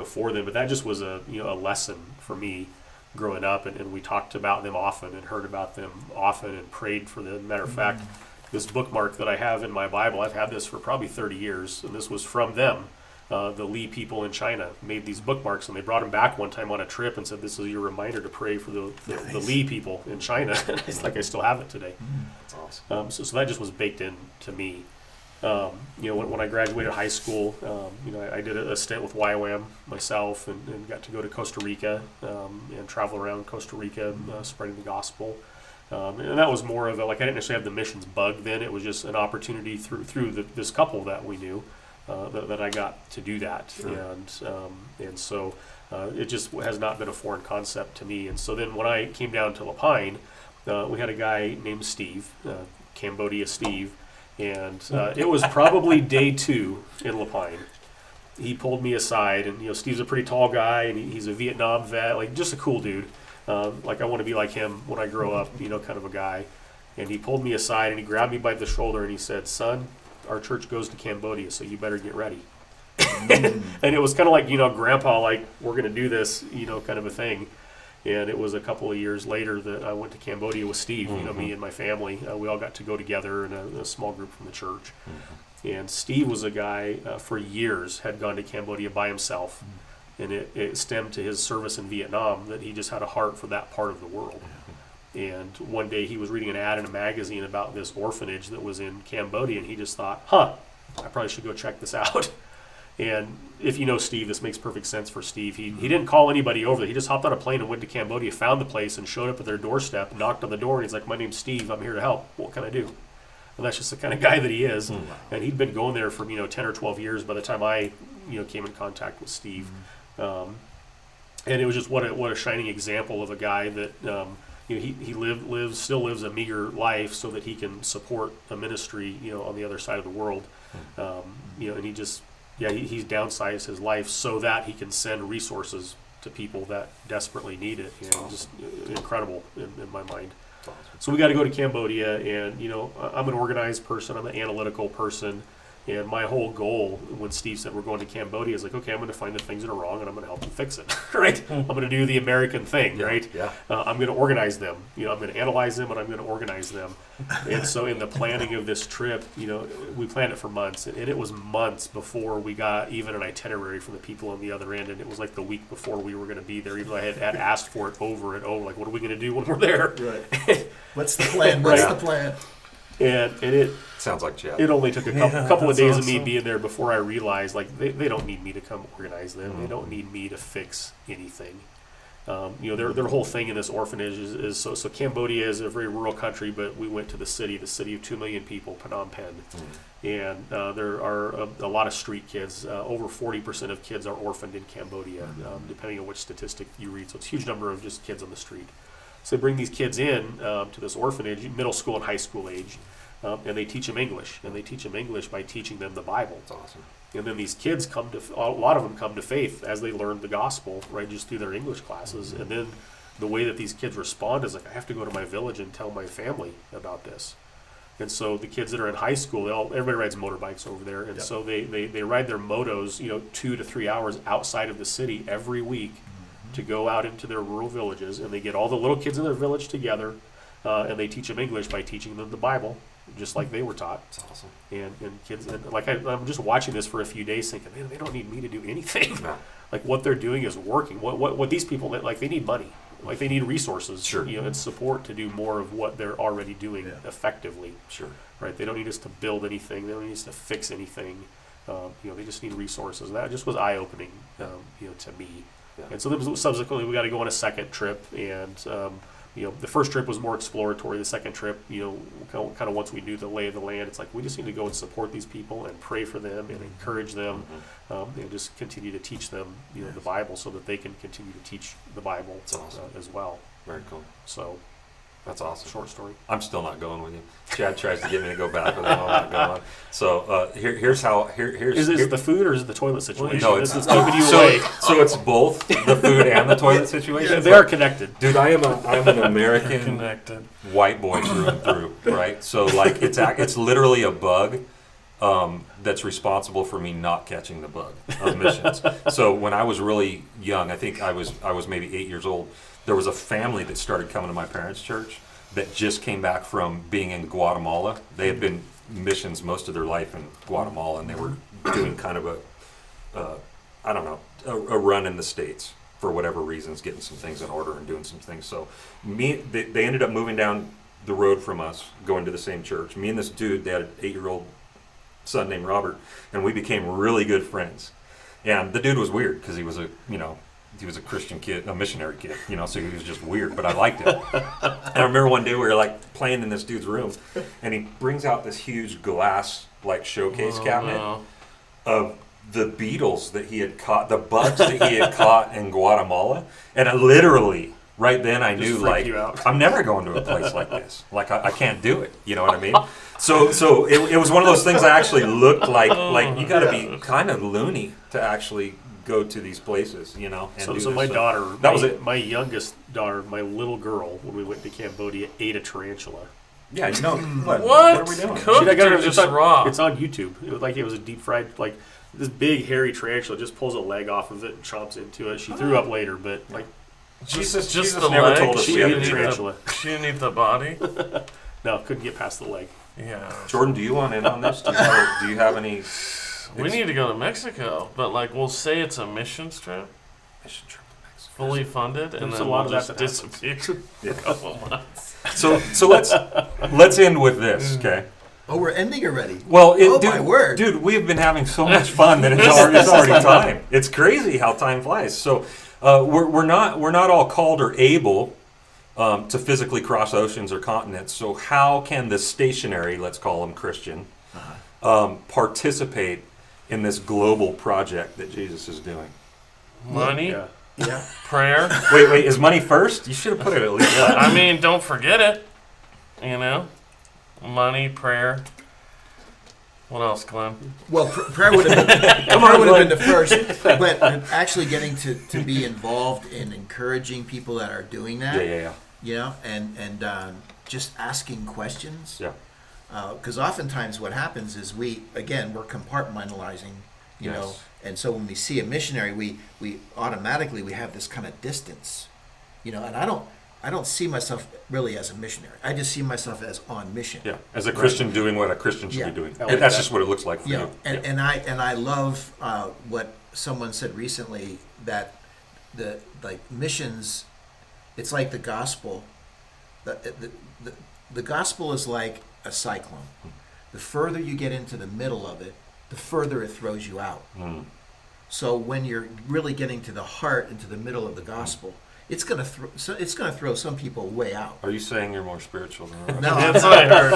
for them. But that just was a lesson for me growing up, and we talked about them often and heard about them often and prayed for them. Matter of fact, this bookmark that I have in my Bible, I've had this for probably 30 years, and this was from them. The Li people in China made these bookmarks, and they brought them back one time on a trip and said, "This is your reminder to pray for the Li people in China." It's like I still have it today. That's awesome. So that just was baked in to me. When I graduated high school, I did a stint with YWAM myself and got to go to Costa Rica and travel around Costa Rica spreading the gospel. And that was more of I didn't necessarily have the missions bug then. It was just an opportunity through this couple that we knew that I got to do that. Sure. And so it just has not been a foreign concept to me. And so then when I came down to La Pine, we had a guy named Steve, Cambodia Steve. And it was probably day 2 in La Pine. He pulled me aside, and Steve's a pretty tall guy, and he's a Vietnam vet, just a cool dude. I want to be like him when I grow up, kind of a guy. And he pulled me aside, and he grabbed me by the shoulder, and he said, "Son, our church goes to Cambodia, so you better get ready." And it was kind of like, Grandpa, we're going to do this, kind of a thing. And it was a couple of years later that I went to Cambodia with Steve, me and my family. We all got to go together in a small group from the church. And Steve was a guy for years had gone to Cambodia by himself. And it stemmed to his service in Vietnam that he just had a heart for that part of the world. And one day he was reading an ad in a magazine about this orphanage that was in Cambodia, and he just thought, I probably should go check this out. And if you know Steve, this makes perfect sense for Steve. He didn't call anybody over there. He just hopped on a plane and went to Cambodia, found the place, and showed up at their doorstep, knocked on the door, and he's like, "My name's Steve. I'm here to help. What can I do?" And that's just the kind of guy that he is. And he'd been going there for 10 or 12 years by the time I came in contact with Steve. And it was just what a shining example of a guy that he still lives a meager life so that he can support a ministry on the other side of the world. And he just. He's downsized his life so that he can send resources to people that desperately need it. Just incredible in my mind. Awesome. So we got to go to Cambodia, and I'm an organized person. I'm an analytical person, and my whole goal when Steve said we're going to Cambodia is okay, I'm going to find the things that are wrong, and I'm going to help them fix it. Right? I'm going to do the American thing. Right? Yeah. I'm going to organize them. I'm going to analyze them, and I'm going to organize them. And so in the planning of this trip, we planned it for months, and it was months before we got even an itinerary from the people on the other end, and it was like the week before we were going to be there, even though I had asked for it over and over, what are we going to do when we're there? Right. What's the plan? What's the plan? And it sounds like Chad. It only took a couple of days of me being there before I realized they don't need me to come organize them. They don't need me to fix anything. Their whole thing in this orphanage is so Cambodia is a very rural country, but we went to the city of 2 million people, Phnom Penh, and there are a lot of street kids. Over 40% of kids are orphaned in Cambodia, depending on which statistic you read. So it's a huge number of just kids on the street. So they bring these kids in to this orphanage, middle school and high school age, and they teach them English. And they teach them English by teaching them the Bible. That's awesome. And then these kids a lot of them come to faith as they learn the gospel, right, just through their English classes. And then the way that these kids respond is I have to go to my village and tell my family about this. And so the kids that are in high school, everybody rides motorbikes over there. And so they ride their motos, 2 to 3 hours outside of the city every week to go out into their rural villages. And they get all the little kids in their village together, and they teach them English by teaching them the Bible, just like they were taught. That's awesome. And kids, and I'm just watching this for a few days thinking, man, they don't need me to do anything. No. What they're doing is working. What these people, they need money. They need resources, sure, and support to do more of what they're already doing effectively. Sure. Right? They don't need us to build anything. They don't need us to fix anything. They just need resources. And that just was eye-opening, to me. Yeah. And so then subsequently we got to go on a second trip, and the first trip was more exploratory. The second trip, kind of once we knew the lay of the land, it's we just need to go and support these people and pray for them and encourage them, and just continue to teach them, the Bible, so that they can continue to teach the Bible awesome. As well. Very cool. So That's awesome. Short story. I'm still not going with you. Chad tries to get me to go back, but I'm not going. So here's Is it the food or is it the toilet situation? no, it's keeping you away. so it's both the food and the toilet situation. Yeah, they are connected. Dude, I'm an American Connected. white boy through and through, right? So like it's literally a bug that's responsible for me not catching the bug of missions. So when I was really young, I think I was maybe 8 years old. There was a family that started coming to my parents' church that just came back from being in Guatemala. They had been missions most of their life in Guatemala, and they were doing kind of a run in the States for whatever reasons, getting some things in order and doing some things. So they ended up moving down the road from us, going to the same church. Me and this dude, they had an 8-year-old son named Robert, and we became really good friends. And the dude was weird because he was a Christian kid, a missionary kid, so he was just weird, but I liked it. And I remember one day we were like playing in this dude's room, and he brings out this huge glass like showcase cabinet No. of the beetles that he had caught, the bugs that he had caught in Guatemala. And I literally, right then I knew, freaked like, you out. I'm never going to a place like this. Like, I can't do it. You know what I mean? So it was one of those things I actually looked like you got to be kind of loony to actually go to these places, and So, do so this my stuff. daughter, That was it. my youngest daughter, my little girl, when we went to Cambodia, ate a tarantula. Yeah, What? are we doing? Cooked I got her- or just raw? It's on YouTube. It was a deep fried, like this big hairy tarantula just pulls a leg off of it and chomps into it. She threw up later, but like Jesus just Jesus the never leg? told us she we had ate to a do that. tarantula. She didn't eat the body. No, couldn't get past the leg. Yeah. Jordan, do you want in on this? Do you have any? We need to go to Mexico, but like we'll say it's a mission trip, Mission trip to Mexico. fully funded, and There's then a lot we'll of that just that disappear for a couple months. So let's end with this, okay? Oh, we're ending already. Well, My word. dude, we have been having so much fun that it's already time. It's crazy how time flies. So we're not all called or able to physically cross oceans or continents. So how can the stationary, let's call them Christian, participate in this global project that Jesus is doing? Money, Yeah. Yeah. prayer. Wait, is money first? You should have put it at least. I mean, don't forget it. Money, prayer. What else, Glenn? Well, prayer would have been the first, but actually getting to be involved in encouraging people that are doing that, Yeah. and just asking questions. Yeah. Because oftentimes what happens is we're compartmentalizing, Yes. and so when we see a missionary, we automatically we have this kind of distance, and I don't see myself really as a missionary. I just see myself as on mission. Yeah, as a Christian doing what a Christian should be doing. I like And that's that. just what it looks like for Yeah, you. and I love what someone said recently, that the missions, it's like the gospel. The gospel is like a cyclone. The further you get into the middle of it, the further it throws you out. Mm. So when you're really getting to the heart, into the middle of the gospel, it's gonna throw some people way out. Are you saying you're more spiritual than the rest? No, That's what I heard.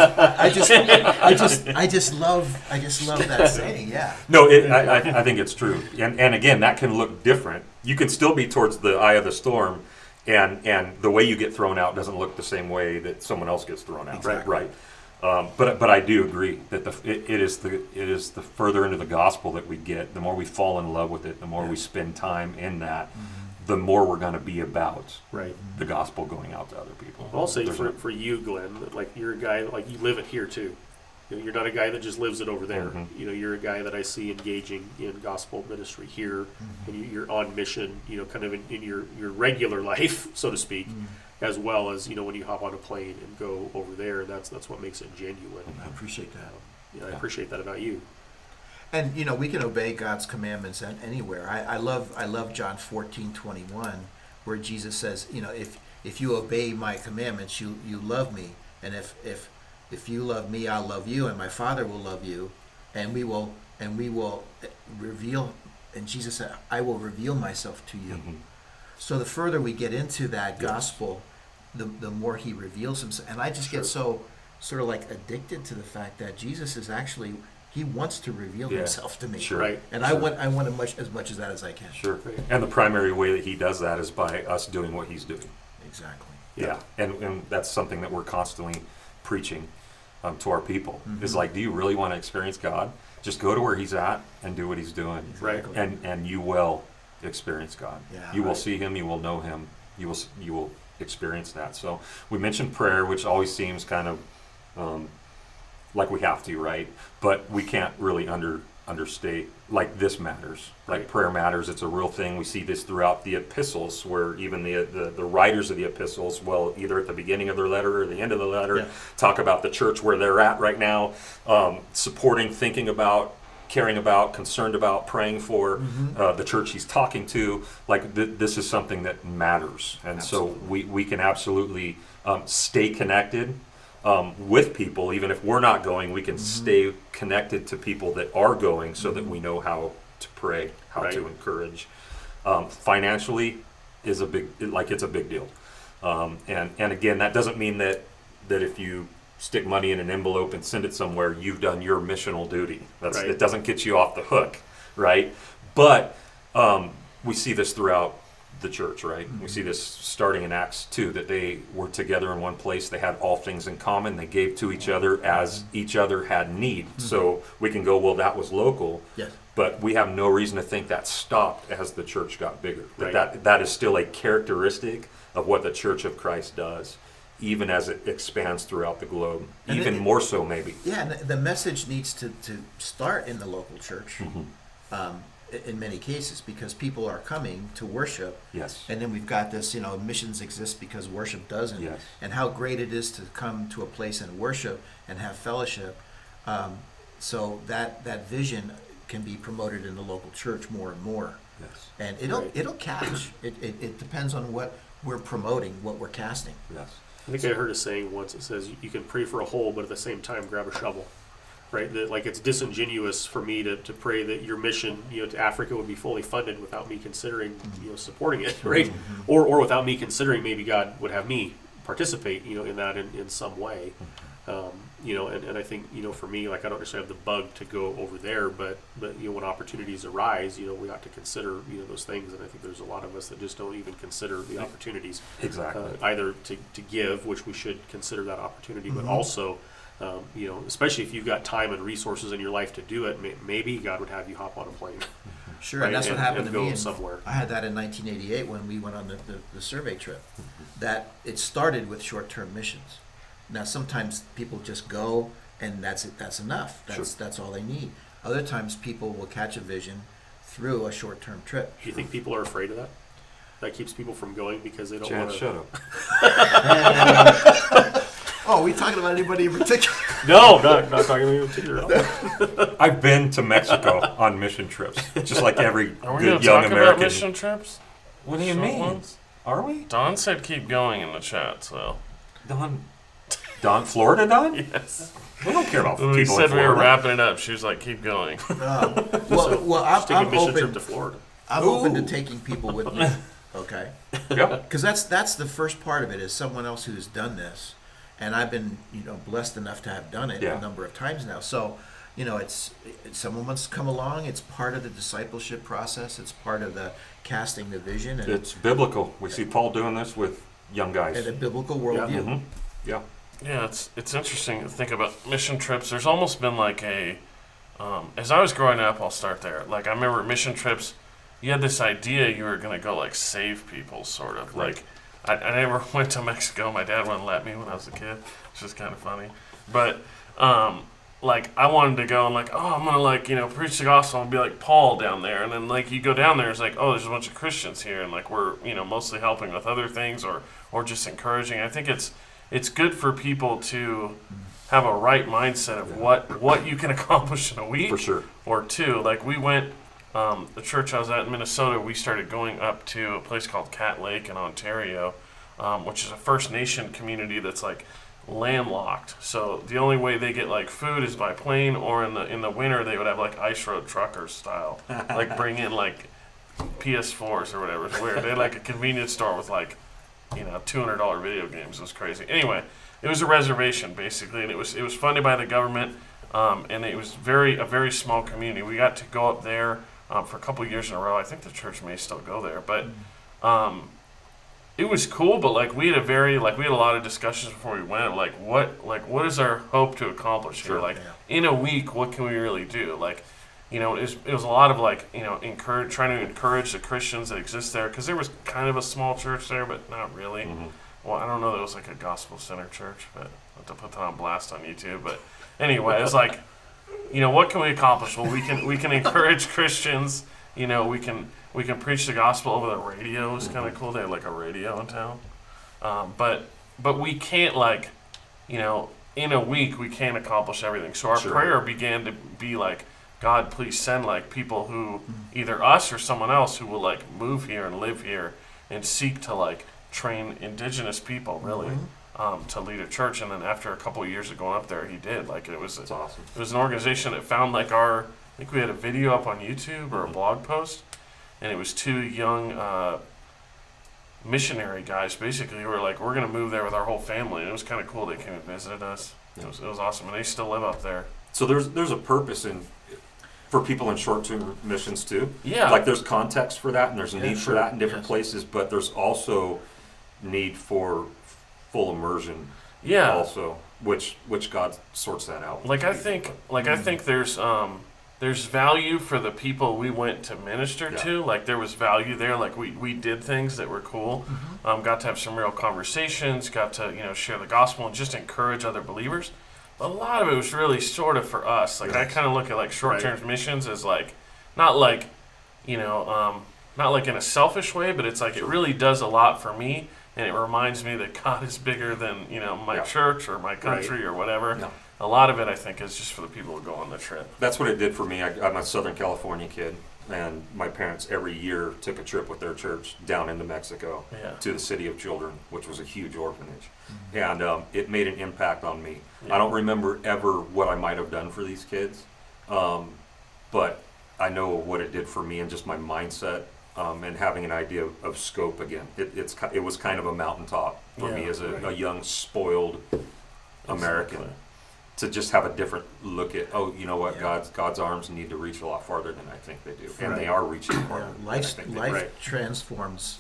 I just love that saying. Yeah. No, I think it's true. And again, that can look different. You can still be towards the eye of the storm, and the way you get thrown out doesn't look the same way that someone else gets thrown out. Exactly. Right. But I do agree that it is the further into the gospel that we get, the more we fall in love with it, the more we spend time in that, the more we're going to be about Right. the gospel going out to other people. I'll say There's for you, Glenn, that, like you're a guy, like you live it here too. You're not a guy that just lives it over there. Mhm. You're a guy that I see engaging in gospel ministry here, and you're on mission. Kind of in your regular life, so to speak, as well as when you hop on a plane and go over there. That's what makes it genuine. I appreciate that. I appreciate that about you. And we can obey God's commandments anywhere. I love John 14:21, where Jesus says, if you obey my commandments, you love me, and if you love me, I'll love you, and my Father will love you, and we will reveal. And Jesus said, I will reveal myself to you. Mhm. So the further we get into that gospel, the more He reveals Himself. And I just get so sort of like addicted to the fact that Jesus is actually, He wants to reveal Yeah. Himself to me. Sure. Right. And Sure. I want as much of that as I can. Sure. Right. And the primary way that he does that is by us doing what he's doing. Exactly. Yeah, and that's something that we're constantly preaching to our people. Is like, do you really want to experience God? Just go to where He's at and do what He's doing, Right. and you will experience God. Yeah, you will right. see Him. You will know Him. You will experience that. So we mentioned prayer, which always seems kind of like we have to, right? But we can't really understate, like, this matters. Like, Right. prayer matters. It's a real thing. We see this throughout the epistles, where even the writers of the epistles, well, either at the beginning of their letter or the end of the letter, Yeah. talk about the church where they're at right now, supporting, thinking about, caring about, concerned about, praying for the church he's talking to. Like, this is something that matters. And so we can absolutely stay connected with people. Even if we're not going, we can stay connected to people that are going, so that we know how to pray, how Right. to encourage. Financially is it's a big deal. And again, that doesn't mean that if you stick money in an envelope and send it somewhere, you've done your missional duty. Right. It doesn't get you off the hook, right? But we see this throughout the church, right? We see this starting in Acts 2, that they were together in one place. They had all things in common. They gave to each other as each other had need. So we can go, well, that was local. Yes. But we have no reason to think that stopped as the church got bigger. Right. That is still a characteristic of what the Church of Christ does, even as it expands throughout the globe. And Even it- more so, maybe. Yeah, and the message needs to start in the local church, Mm-hmm. in many cases, because people are coming to worship. Yes. And then we've got this, missions exist because worship doesn't. Yes. And how great it is to come to a place and worship and have fellowship. So that vision can be promoted in the local church more and more. Yes. And Right. it'll catch. It depends on what we're promoting, what we're casting. Yes. I think I heard a saying once. It says you can pray for a hole, but at the same time grab a shovel. Right? That, like, it's disingenuous for me to pray that your mission, to Africa would be fully funded without me considering, supporting it, right? Or without me considering maybe God would have me participate, in that in some way. And I think, for me, like, I don't necessarily have the bug to go over there, but when opportunities arise, we ought to consider, those things. And I think there's a lot of us that just don't even consider the opportunities. Exactly. Either to give, which we should consider that opportunity, but also, especially if you've got time and resources in your life to do it, maybe God would have you hop on a plane. Sure, Right, and that's what happened and to me. go somewhere. I had that in 1988 when we went on the survey trip. That it started with short-term missions. Now, sometimes people just go and that's it. That's enough. That's all they need. Other times, people will catch a vision through a short-term trip. Do you think people are afraid of that? That keeps people from going because they don't Chad, want to. shut up. Oh, are we talking about anybody in particular? No, not talking about you in particular. I've been to Mexico on mission trips, just like every Are we going good to young talk about American. mission trips? What do you Short mean? ones? Are we? Don said keep going in the chat, so. Don, Florida, Don? Yes. We don't care about When people we in said we were Florida. wrapping it up, she was like, keep going. Well, Just take a I'm mission trip open. to Florida. I'm open to taking people with me. Okay. Yeah. Because that's the first part of it, is someone else who's done this, and I've been blessed enough to have done it Yeah. a number of times now. So it's someone wants to come along. It's part of the discipleship process. It's part of the casting the vision and, It's biblical. We see Paul doing this with young guys. and a biblical worldview. Mhm. Yeah. Yeah, it's interesting to think about mission trips. There's almost been like as I was growing up, I'll start there. Like, I remember mission trips, you had this idea you were going to go, like, save people, sort of. Right. Like, I never went to Mexico. My dad wouldn't let me when I was a kid, which is kind of funny. But, like, I wanted to go and, like, oh, I'm going to, like, preach the gospel and be like Paul down there. And then, like, you go down there, it's like, oh, there's a bunch of Christians here. And, like, we're, mostly helping with other things or just encouraging. I think it's good for people to have a right mindset of what you can accomplish in a week For sure. or two. Like, we went, the church I was at in Minnesota, we started going up to a place called Cat Lake in Ontario, which is a First Nation community that's like landlocked. So the only way they get like food is by plane, or in the winter they would have like ice road truckers style, like bring in like PS4s or whatever. It's weird. They had like a convenience store with like $200 video games. It was crazy. Anyway, it was a reservation basically, and it was funded by the government, and it was a very small community. We got to go up there for a couple of years in a row. I think the church may still go there, but it was cool, but like we had a lot of discussions before we went. Like what is our hope to accomplish here? Sure. Like Yeah. in a week, what can we really do? Like, it was a lot of like trying to encourage the Christians that exist there, because there was kind of a small church there, but not really. Mhm. Well, I don't know that it was like a gospel center church, but I'll have to put that on blast on YouTube. But anyway, it's like, what can we accomplish? Well, we can encourage Christians. We can preach the gospel over the radio. It's kind of cool. They had like a radio in town. But we can't in a week we can't accomplish everything. So our Sure. prayer began to be like, God, please send like people who, either us or someone else, who will like move here and live here and seek to like train indigenous people really to lead a church. And then after a couple of years of going up there, he did. Like That's awesome. it was an organization that found like I think we had a video up on YouTube or a blog post, and it was two young missionary guys basically who were like, we're going to move there with our whole family. And it was kind of cool. They came and visited us. It was awesome. And they still live up there. So there's a purpose for people in short-term missions too. Yeah. Like there's context for that, and there's a need for sure. that in different Yes. places, but there's also need for full immersion. Yeah. Also, which God sorts that out. Like I think there's value for the people we went to minister Yeah. to. Like there was value there. Like we did things that were cool. Got to have some real conversations. Got to share the gospel and just encourage other believers. But a lot of it was really sort of for us. Like I kind of look at like short-term missions as like not like not like in a selfish way, but it's like it really does a lot for me. And it reminds me that God is bigger than, my Yeah. church or my country or whatever. Yeah. A lot of it, I think, is just for the people who go on the trip. That's what it did for me. I'm a Southern California kid, and my parents every year took a trip with their church down into Mexico Yeah. to the City of Children, which was a huge orphanage. And it made an impact on me. Yeah. I don't remember ever what I might have done for these kids, but I know what it did for me and just my mindset. And having an idea of scope again, it was kind of a mountaintop for me Yeah, as a right. young, spoiled American, Exactly. to just have a different look at, you know what, Yeah. God's arms need to reach a lot farther than I think they do, and Right. they are reaching farther. Yeah, than I life think they do. life Right. transforms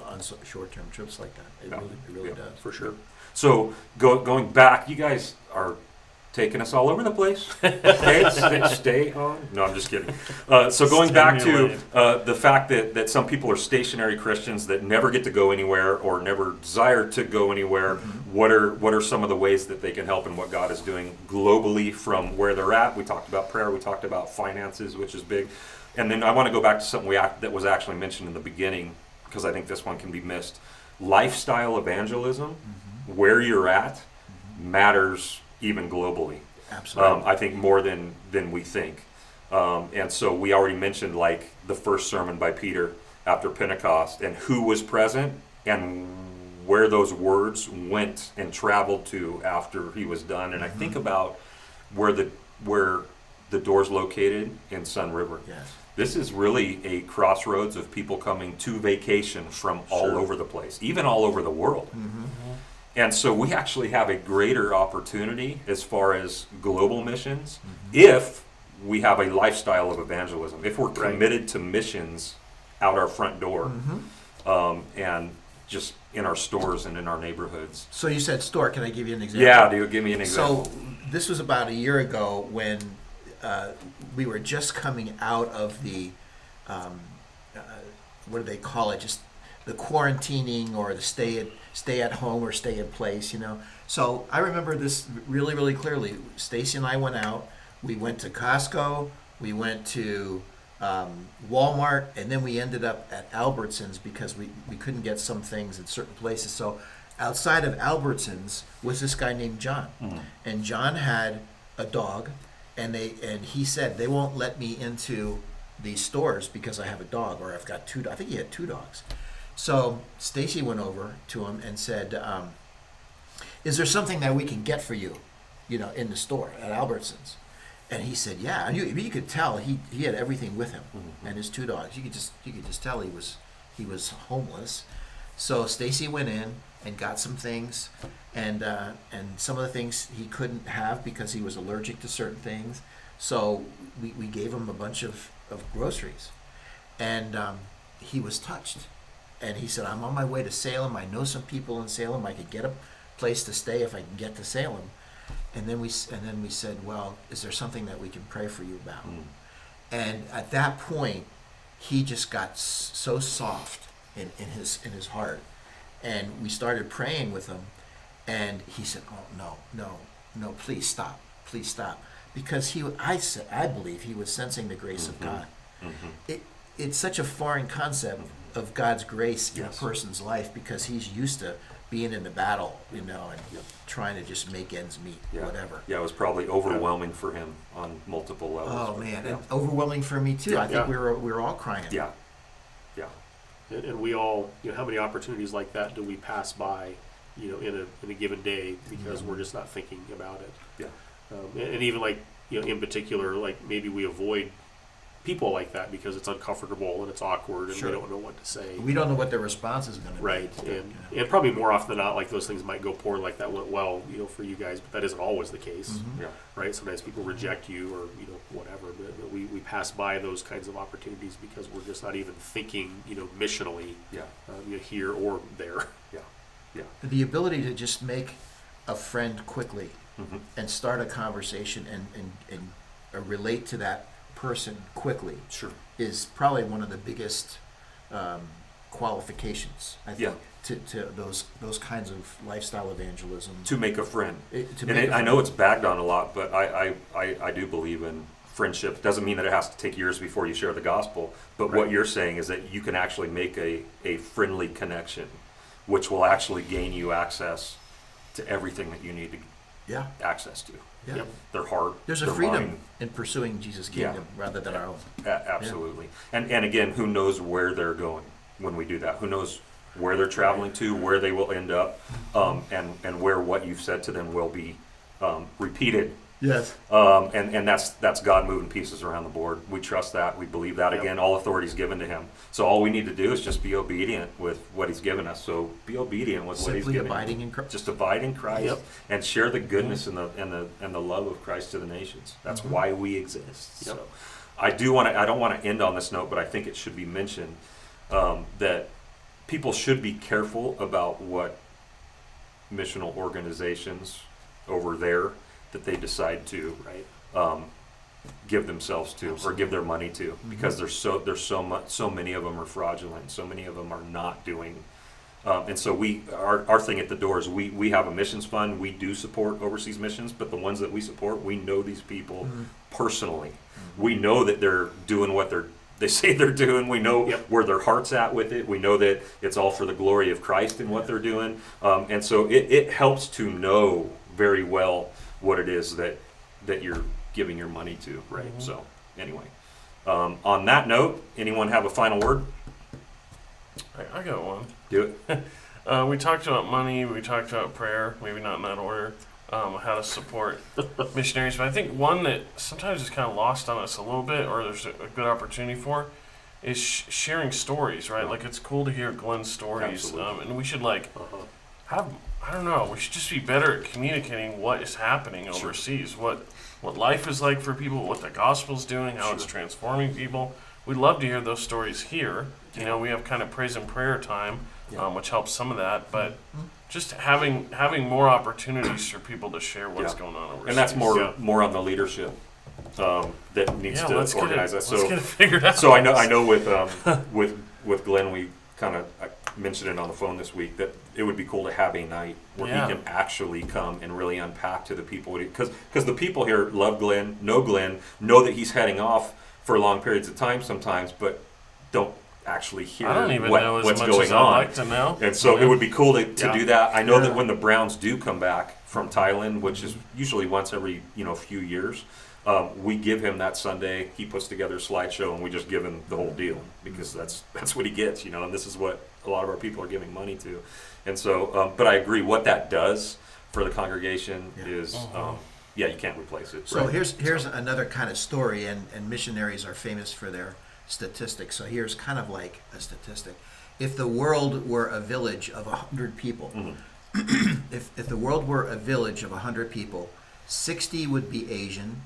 on short-term trips like that. It Yeah. really Yeah. does. For sure. So going back, you guys are taking us all over the place. Okay, stay on. No, I'm just kidding. So going back to the fact that some people are stationary Christians that never get to go anywhere or never desire to go anywhere. What are some of the ways that they can help and what God is doing globally from where they're at? We talked about prayer. We talked about finances, which is big. And then I want to go back to something that was actually mentioned in the beginning, because I think this one can be missed. Lifestyle evangelism, where you're at, matters even globally. Absolutely. I think more than we think. And so we already mentioned like the first sermon by Peter after Pentecost, and who was present and where those words went and traveled to after he was done. And I think about where the door's located in Sun River. Yes. This is really a crossroads of people coming to vacation from all Sure. over the place, even all over the world. And so we actually have a greater opportunity as far as global missions if we have a lifestyle of evangelism, if we're Right. committed to missions out our front door, and just in our stores and in our neighborhoods. So you said store. Can I give you an example? Yeah, dude, give me an example. So this was about a year ago when we were just coming out of the what do they call it? Just the quarantining or the stay at home or stay in place. So I remember this really, really clearly. Stacy and I went out. We went to Costco. We went to Walmart, and then we ended up at Albertsons because we couldn't get some things in certain places. So outside of Albertsons was this guy named John, and John had a dog, and he said they won't let me into these stores because I have a dog, or I've got I think he had 2 dogs. So Stacy went over to him and said, "Is there something that we can get for you, in the store at Albertsons?" And he said, "Yeah." And you could tell he had everything with him, and his 2 dogs. You could just tell he was homeless. So Stacy went in and got some things, and some of the things he couldn't have because he was allergic to certain things. So we gave him a bunch of groceries, and he was touched. and he said, I'm on my way to Salem. I know some people in Salem. I could get a place to stay if I can get to Salem. And then we said, well, is there something that we can pray for you about? And at that point, he just got so soft in his heart, and we started praying with him. And he said, "Oh no, please stop, because I believe he was sensing the grace of God. It's such a foreign concept of God's grace in a person's life, because he's used to being in the battle, and trying to just make ends meet, whatever. Yeah, it was probably overwhelming for him on multiple levels. Oh man, Yeah. and overwhelming for me too. Yeah. I think we were all crying. Yeah. And we all, how many opportunities like that do we pass by, in a given day because we're just not thinking about it. Yeah. And even like, in particular, like maybe we avoid people like that because it's uncomfortable and it's awkward and Sure. we don't know what to say. We don't know what their response is going to be. Right, and probably more often than not, like those things might go poor, like that went well, for you guys, but that isn't always the case, Yeah. right? Sometimes people reject you or whatever, but we pass by those kinds of opportunities because we're just not even thinking, missionally, Yeah. here or there. Yeah. Yeah. The ability to just make a friend quickly Mhm. and start a conversation and relate to that person quickly Sure. is probably one of the biggest qualifications, I think, Yeah. to those kinds of lifestyle evangelism. To make a friend. To I know it's bagged on a lot, but I do believe in friendship. Doesn't mean that it has to take years before you share the gospel, but what Right. you're saying is that you can actually make a friendly connection, which will actually gain you access to everything that you need to Yeah, access to. yeah. Yep. Their heart, There's a their freedom mind. in pursuing Jesus' Yeah. kingdom rather than our own. Absolutely. And again, who knows where they're going when we do that? Who knows where they're traveling to, where they will end up, and where what you've said to them will be repeated. Yes. And that's God moving pieces around the board. We trust that. We believe that. Yep. Again, all authority is given to Him. So all we need to do is just be obedient with what He's given us. So be obedient with what He's Simply given abiding you. in Christ. Just abide in Christ Yep. and share the goodness and the love of Christ to the nations. That's why we exist. Yep. So I don't want to end on this note, but I think it should be mentioned that people should be careful about what missional organizations over there that they decide to Right. give themselves to or Absolutely. give their money to, because there's so many of them are fraudulent, so many of them are not doing. And so our thing at the door is we have a missions fund. We do support overseas missions, but the ones that we support, we know these people personally. We know that they're doing what they say they're doing. We know Yep. where their heart's at with it. We know that it's all for the glory of Christ in what they're doing. And so it helps to know very well what it is that you're giving your money to. Right. So anyway, on that note, anyone have a final word? I got one. Do it. We talked about money. We talked about prayer. Maybe not in that order. How to support missionaries, but I think one that sometimes is kind of lost on us a little bit, or there's a good opportunity for, is sharing stories. Right? Like it's cool to hear Glenn's stories, Absolutely. and we should have. I don't know. We should just be better at communicating what is happening Sure. overseas. What life is like for people. What the gospel's doing. How it's Sure. transforming people. We'd love to hear those stories here. We have kind of praise and prayer time, which helps some of that. But just having more opportunities for people to share what's Yeah. going on overseas. And that's Yeah. more on the leadership that needs to let's organize get it, that. let's So get it figured out. so I know with Glenn, we kind of mentioned it on the phone this week that it would be cool to have a night where Yeah. he can actually come and really unpack to the people, because the people here love Glenn, know that he's heading off for long periods of time sometimes, but don't actually hear I don't even know as what's much going as on. I'd like to know. And so it would be cool to Yeah. do that. I know that Yeah. when the Browns do come back from Thailand, which is usually once every few years, we give him that Sunday. He puts together a slideshow, and we just give him the whole deal, because that's what he gets, and this is what a lot of our people are giving money to. And so, but I agree. What that does for the congregation is, you can't replace it. So Right. here's another kind of story, and missionaries are famous for their statistics. So here's kind of like a statistic. If the world were a village of 100 people, if the world were a village of 100 people, 60 would be Asian,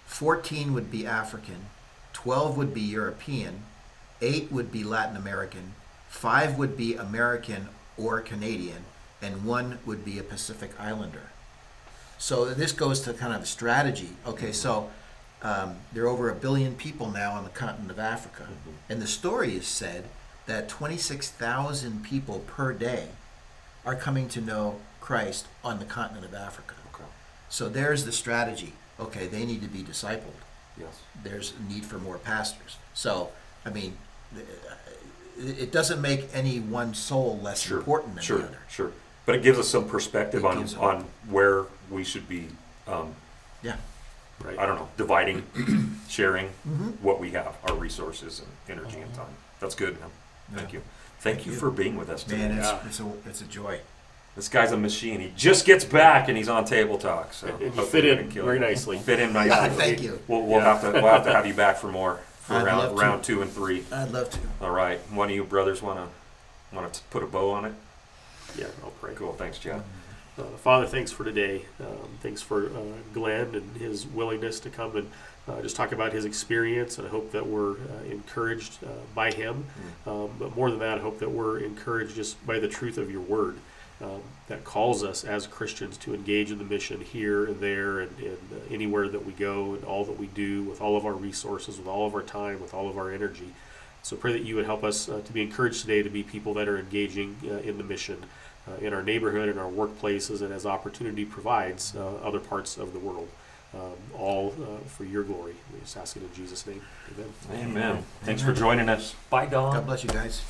14 would be African, 12 would be European, 8 would be Latin American, 5 would be American or Canadian, and 1 would be a Pacific Islander. So this goes to kind of the strategy. Okay, so there are over 1 billion people now on the continent of Africa. And the story is said that 26,000 people per day are coming to know Christ on the continent of Africa. Okay. So there's the strategy. Okay, they need to be discipled. Yes. There's a need for more pastors. So, I mean, it doesn't make any one soul less important than the other. Sure. But it gives us some perspective It on gives on where we should be. Yeah. Right. I don't know, dividing, sharing Mm-hmm. what we have, our resources and energy and time. That's good, man. Thank you. Thank you you. for being with us today. Man, Yeah. it's a joy. This guy's a machine. He just gets back and he's on Table Talk. So And you hopefully fit we in didn't kill very you. nicely. Fit in nicely. Yeah, thank you. We'll Yeah. have to have you back for more for I'd love to. round 2 and 3. I'd love to. All right. One of you brothers want to put a bow on it? Yeah, I'll pray. Cool. Thanks, Chad. Father, thanks for today. Thanks for Glenn and his willingness to come and just talk about his experience. And I hope that we're encouraged by him. But more than that, I hope that we're encouraged just by the truth of your word that calls us as Christians to engage in the mission here and there and anywhere that we go and all that we do with all of our resources, with all of our time, with all of our energy. So pray that you would help us to be encouraged today to be people that are engaging in the mission in our neighborhood, in our workplaces, and as opportunity provides, other parts of the world. All for your glory. We just ask it in Jesus' name. Amen. Amen. Thanks for joining us. Bye, Don. God bless you guys.